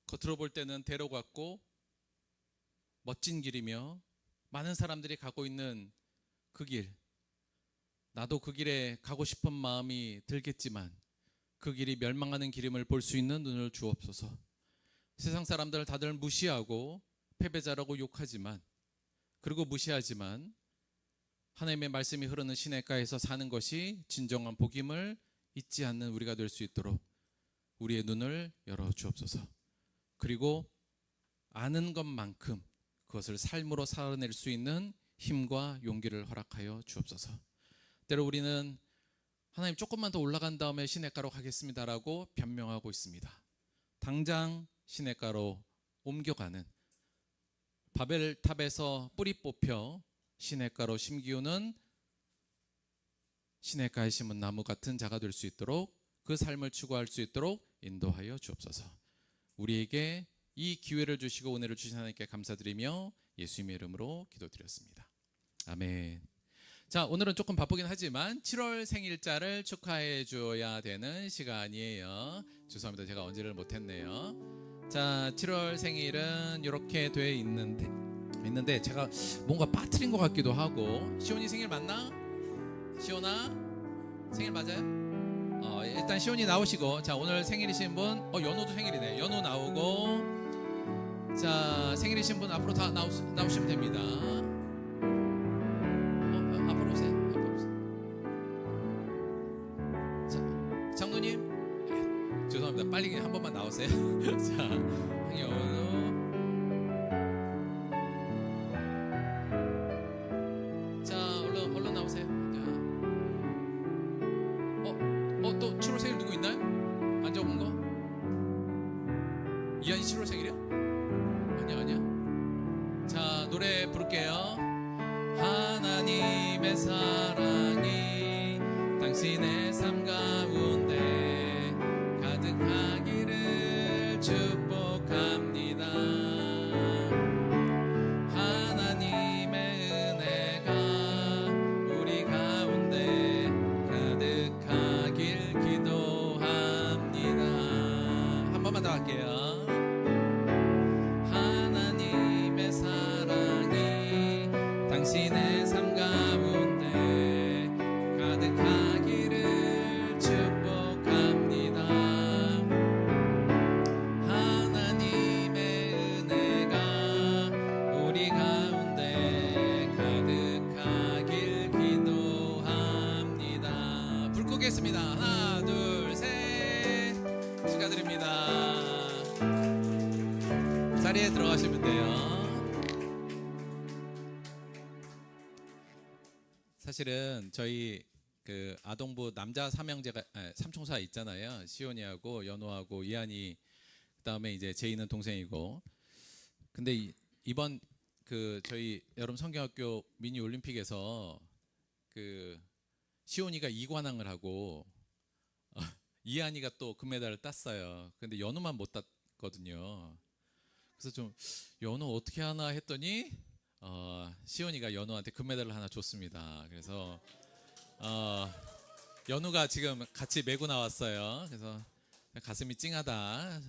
겉으로 볼 때는 대로 같고 멋진 길이며 많은 사람들이 가고 있는 그 길, 나도 그 길에 가고 싶은 마음이 들겠지만 그 길이 멸망하는 길임을 볼 수 있는 눈을 주옵소서. 세상 사람들 다들 무시하고 패배자라고 욕하지만, 그리고 무시하지만 하나님의 말씀이 흐르는 시냇가에서 사는 것이 진정한 복임을 잊지 않는 우리가 될 수 있도록 우리의 눈을 열어 주옵소서. 그리고 아는 것만큼 그것을 삶으로 살아낼 수 있는 힘과 용기를 허락하여 주옵소서. 때로 우리는 하나님 조금만 더 올라간 다음에 시냇가로 가겠습니다라고 변명하고 있습니다. 당장 시냇가로 옮겨가는, 바벨탑에서 뿌리 뽑혀 시냇가로 심기우는 시냇가에 심은 나무 같은 자가 될 수 있도록, 그 삶을 추구할 수 있도록 인도하여 주옵소서. 우리에게 이 기회를 주시고 은혜를 주신 하나님께 감사드리며 예수님의 이름으로 기도드렸습니다. 아멘. 자, 오늘은 조금 바쁘긴 하지만 7월 생일자를 축하해 줘야 되는 시간이에요. 죄송합니다. 제가 언제를 못했네요. 자, 7월 생일은 이렇게 돼 있는데 제가 뭔가 빠뜨린 것 같기도 하고. 시온이 생일 맞나? 시온아 생일 맞아요? 일단 시온이 나오시고, 자, 오늘 생일이신 분, 연우도 생일이네. 연우 나오고, 자, 생일이신 분 앞으로 다 나오시면 됩니다. 앞으로 오세요. 앞으로 오세요. 자, 장로님, 죄송합니다. 빨리 한 번만 나오세요. 자, 연우. 자, 얼른 나오세요. 또 7월 생일 누구 있나요? 안 적은 거? 이한이 7월 생일이요? 아니야. 자, 노래 부를게요. 하나님의 사랑이 당신의 삶 가운데 가득하기를 축복합니다. 하나님의 은혜가 우리 가운데 가득하길 기도합니다. 한 번만 더 할게요. 하나님의 사랑이 당신의 삶 가운데 가득하기를 축복합니다. 하나님의 은혜가 우리 가운데 가득하길 기도합니다. 불 끄겠습니다. 하나, 둘, 셋. 축하드립니다. 자리에 들어가시면 돼요. 사실은 저희 그 아동부 남자 삼총사 있잖아요. 시온이하고 연호하고 이한이, 그다음에 이제 제이는 동생이고. 근데 이번 그 저희 여름 성경학교 미니 올림픽에서 그 시온이가 2관왕을 하고 이한이가 또 금메달을 땄어요. 근데 연우만 못 땄거든요. 그래서 좀 연우 어떻게 하나 했더니 시온이가 연우한테 금메달을 하나 줬습니다. 그래서 연우가 지금 같이 메고 나왔어요. 그래서 가슴이 찡하다,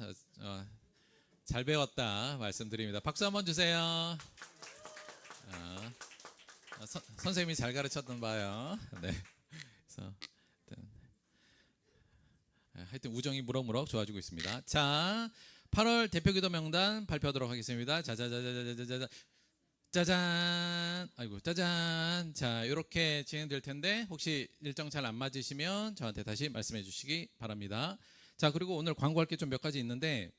잘 배웠다 말씀드립니다. 박수 한번 주세요. 선생님이 잘 가르쳤던 바요. 네. 그래서 하여튼 우정이 무럭무럭 좋아지고 있습니다. 자, 8월 대표기도 명단 발표하도록 하겠습니다. 자자자자자자자. 짜잔. 아이고, 짜잔. 자, 이렇게 진행될 텐데 혹시 일정 잘 안 맞으시면 저한테 다시 말씀해 주시기 바랍니다. 자, 그리고 오늘 광고할 게 좀 몇 가지 있는데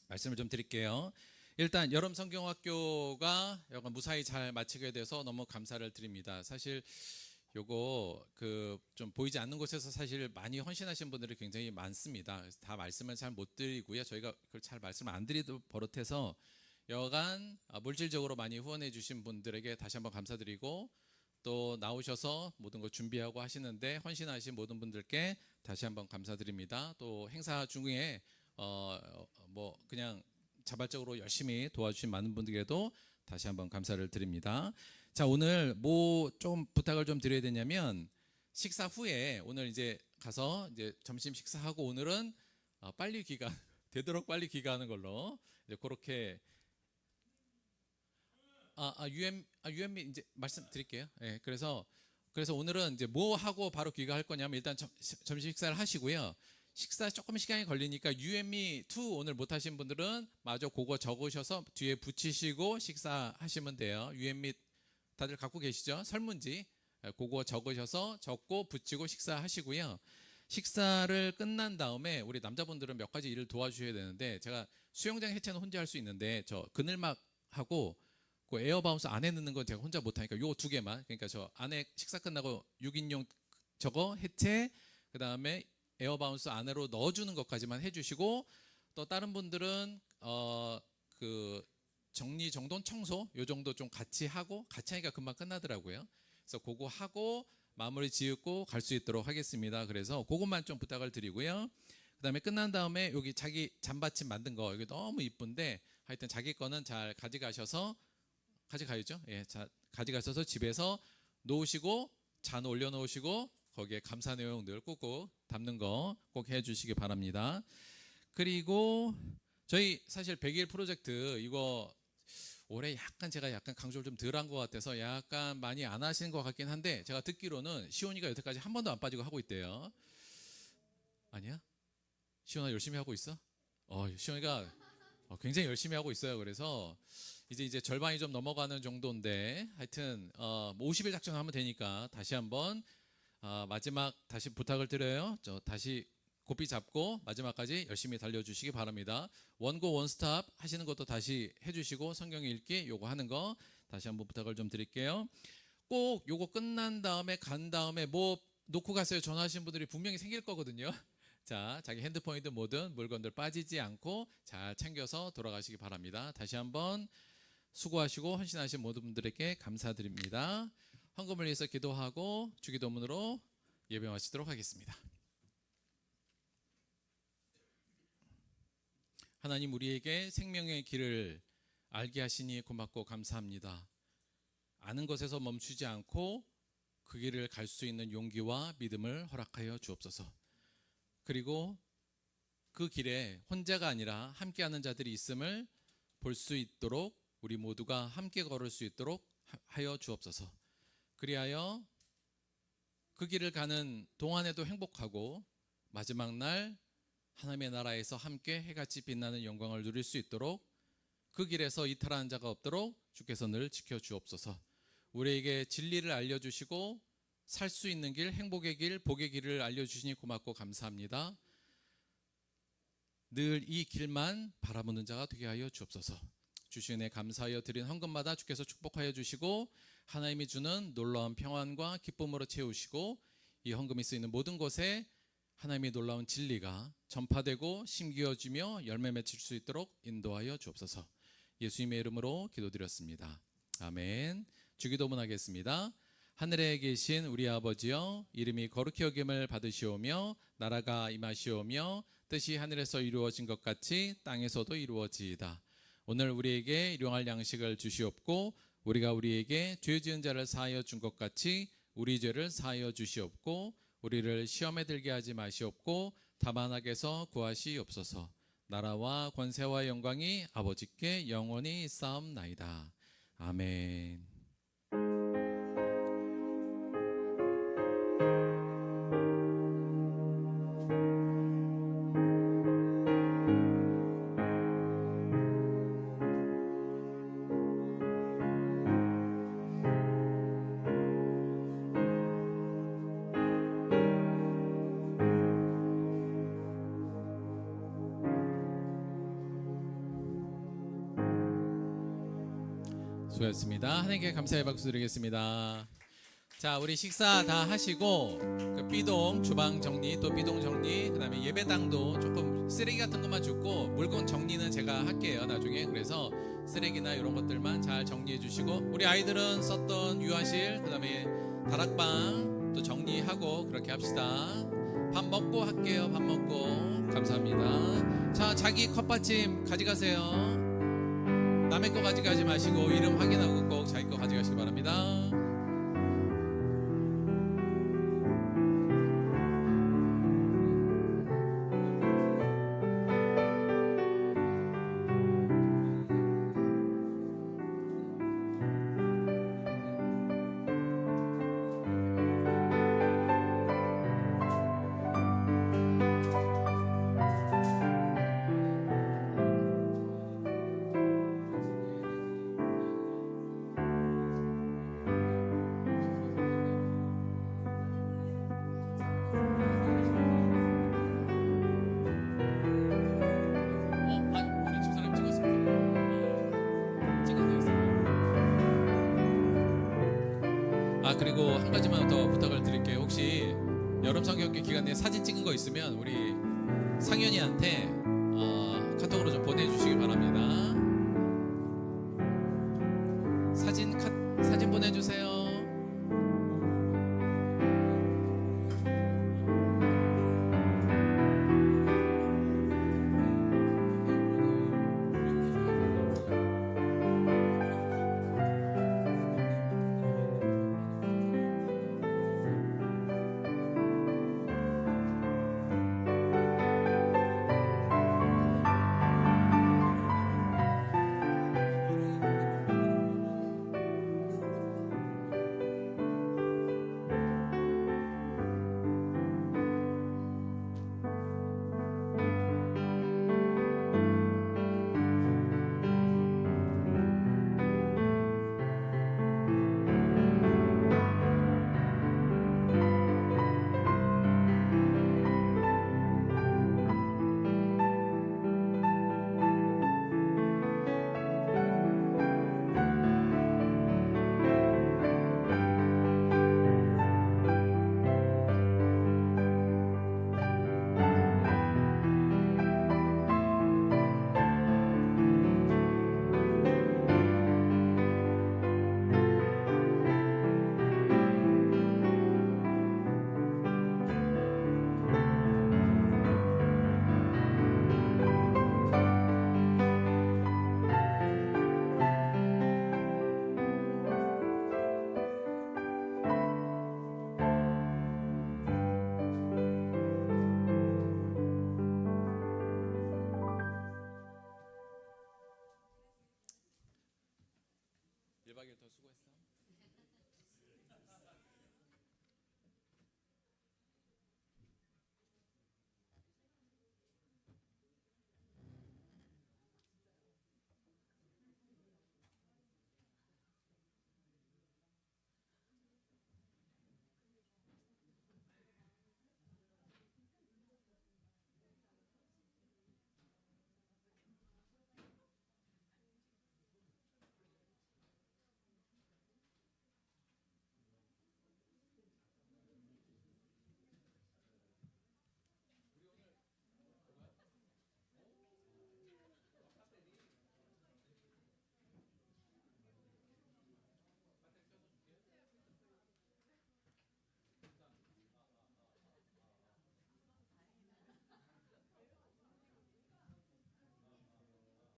말씀을 좀 드릴게요. 일단 여름 성경학교가 약간 무사히 잘 마치게 돼서 너무 감사를 드립니다. 사실 요거 그 좀 보이지 않는 곳에서 사실 많이 헌신하신 분들이 굉장히 많습니다. 그래서 다 말씀을 잘 못 드리고요. 저희가 그걸 잘 말씀을 안 드리도 버릇해서 여간 물질적으로 많이 후원해 주신 분들에게 다시 한번 감사드리고, 또 나오셔서 모든 걸 준비하고 하시는데 헌신하신 모든 분들께 다시 한번 감사드립니다. 또 행사 중에 뭐 그냥 자발적으로 열심히 도와주신 많은 분들에게도 다시 한번 감사를 드립니다. 자, 오늘 뭐 좀 부탁을 좀 드려야 되냐면 식사 후에 오늘 이제 가서 이제 점심 식사하고 오늘은 빨리 귀가 되도록 빨리 귀가하는 걸로 이제 그렇게 UMB 이제 말씀드릴게요. 예, 그래서 오늘은 이제 뭐 하고 바로 귀가할 거냐면 일단 점심 식사를 하시고요. 식사 조금 시간이 걸리니까 UME 2 오늘 못 하신 분들은 마저 그거 적으셔서 뒤에 붙이시고 식사하시면 돼요. UME 다들 갖고 계시죠? 설문지 그거 적으셔서 적고 붙이고 식사하시고요. 식사를 끝난 다음에 우리 남자분들은 몇 가지 일을 도와주셔야 되는데 제가 수영장 해체는 혼자 할 수 있는데 저 그늘막하고 그 에어바운스 안에 넣는 건 제가 혼자 못하니까 요 두 개만 그러니까 저 안에 식사 끝나고 6인용 저거 해체 그 다음에 에어바운스 안으로 넣어주는 것까지만 해주시고 또 다른 분들은 그 정리 정돈 청소 요 정도 좀 같이 하고 같이 하니까 금방 끝나더라고요. 그래서 그거 하고 마무리 지으고 갈 수 있도록 하겠습니다. 그래서 그것만 좀 부탁을 드리고요. 그다음에 끝난 다음에 여기 자기 잔받침 만든 거 이게 너무 이쁜데 하여튼 자기 거는 잘 가져가셔서 가져가야죠. 예, 자 가져가셔서 집에서 놓으시고 잔 올려놓으시고 거기에 감사 내용들 꾹꾹 담는 거 꼭 해주시기 바랍니다. 그리고 저희 사실 100일 프로젝트 이거 올해 제가 약간 강조를 좀 덜 한 것 같아서 약간 많이 안 하시는 것 같긴 한데 제가 듣기로는 시온이가 여태까지 한 번도 안 빠지고 하고 있대요. 아니야? 시온아 열심히 하고 있어? 시온이가 굉장히 열심히 하고 있어요. 그래서 이제 절반이 좀 넘어가는 정도인데 하여튼 50일 작정하면 되니까 다시 한번 마지막 다시 부탁을 드려요. 다시 고삐 잡고 마지막까지 열심히 달려주시기 바랍니다. 원고 원스톱 하시는 것도 다시 해주시고 성경 읽기 요거 하는 거 다시 한번 부탁을 좀 드릴게요. 꼭 요거 끝난 다음에 간 다음에 뭐 놓고 가세요 전화하신 분들이 분명히 생길 거거든요. 자, 자기 핸드폰이든 뭐든 물건들 빠지지 않고 잘 챙겨서 돌아가시기 바랍니다. 다시 한번 수고하시고 헌신하신 모든 분들에게 감사드립니다. 헌금을 위해서 기도하고 주기도문으로 예배 마치도록 하겠습니다. 하나님 우리에게 생명의 길을 알게 하시니 고맙고 감사합니다. 아는 것에서 멈추지 않고 그 길을 갈 수 있는 용기와 믿음을 허락하여 주옵소서. 그리고 그 길에 혼자가 아니라 함께하는 자들이 있음을 볼 수 있도록 우리 모두가 함께 걸을 수 있도록 하여 주옵소서. 그리하여 그 길을 가는 동안에도 행복하고 마지막 날 하나님의 나라에서 함께 해같이 빛나는 영광을 누릴 수 있도록 그 길에서 이탈하는 자가 없도록 주께서 늘 지켜주옵소서. 우리에게 진리를 알려주시고 살 수 있는 길, 행복의 길, 복의 길을 알려주시니 고맙고 감사합니다. 늘 이 길만 바라보는 자가 되게 하여 주옵소서. 주신 은혜 감사하여 드린 헌금마다 주께서 축복하여 주시고 하나님이 주는 놀라운 평안과 기쁨으로 채우시고 이 헌금이 쓰이는 모든 곳에 하나님의 놀라운 진리가 전파되고 심기어지며 열매 맺힐 수 있도록 인도하여 주옵소서. 예수님의 이름으로 기도드렸습니다. 아멘. 주기도문 하겠습니다. 하늘에 계신 우리 아버지여, 이름이 거룩히 여김을 받으시오며 나라가 임하시오며 뜻이 하늘에서 이루어진 것 같이 땅에서도 이루어지이다. 오늘 우리에게 일용할 양식을 주시옵고 우리가 우리에게 죄 지은 자를 사하여 준 것 같이 우리 죄를 사하여 주시옵고 우리를 시험에 들게 하지 마시옵고 다만 악에서 구하시옵소서. 나라와 권세와 영광이 아버지께 영원히 있사옵나이다. 아멘. 수고하셨습니다. 하나님께 감사의 박수 드리겠습니다. 자, 우리 식사 다 하시고 그 B동 주방 정리, 또 B동 정리, 그다음에 예배당도 조금 쓰레기 같은 것만 줍고 물건 정리는 제가 할게요 나중에. 그래서 쓰레기나 이런 것들만 잘 정리해 주시고 우리 아이들은 썼던 유아실, 그다음에 다락방 또 정리하고 그렇게 합시다. 밥 먹고 할게요. 밥 먹고. 감사합니다. 자, 자기 컵받침 가져가세요. 남의 거 가져가지 마시고 이름 확인하고 꼭 자기 거 가져가시기 바랍니다. 우리 집사람 찍었습니다. 찍은 거 있어요. 그리고 한 가지만 더 부탁을 드릴게요. 혹시 여름 성경학교 기간 내에 사진 찍은 거 있으면 우리 상현이한테 카톡으로 좀 보내주시고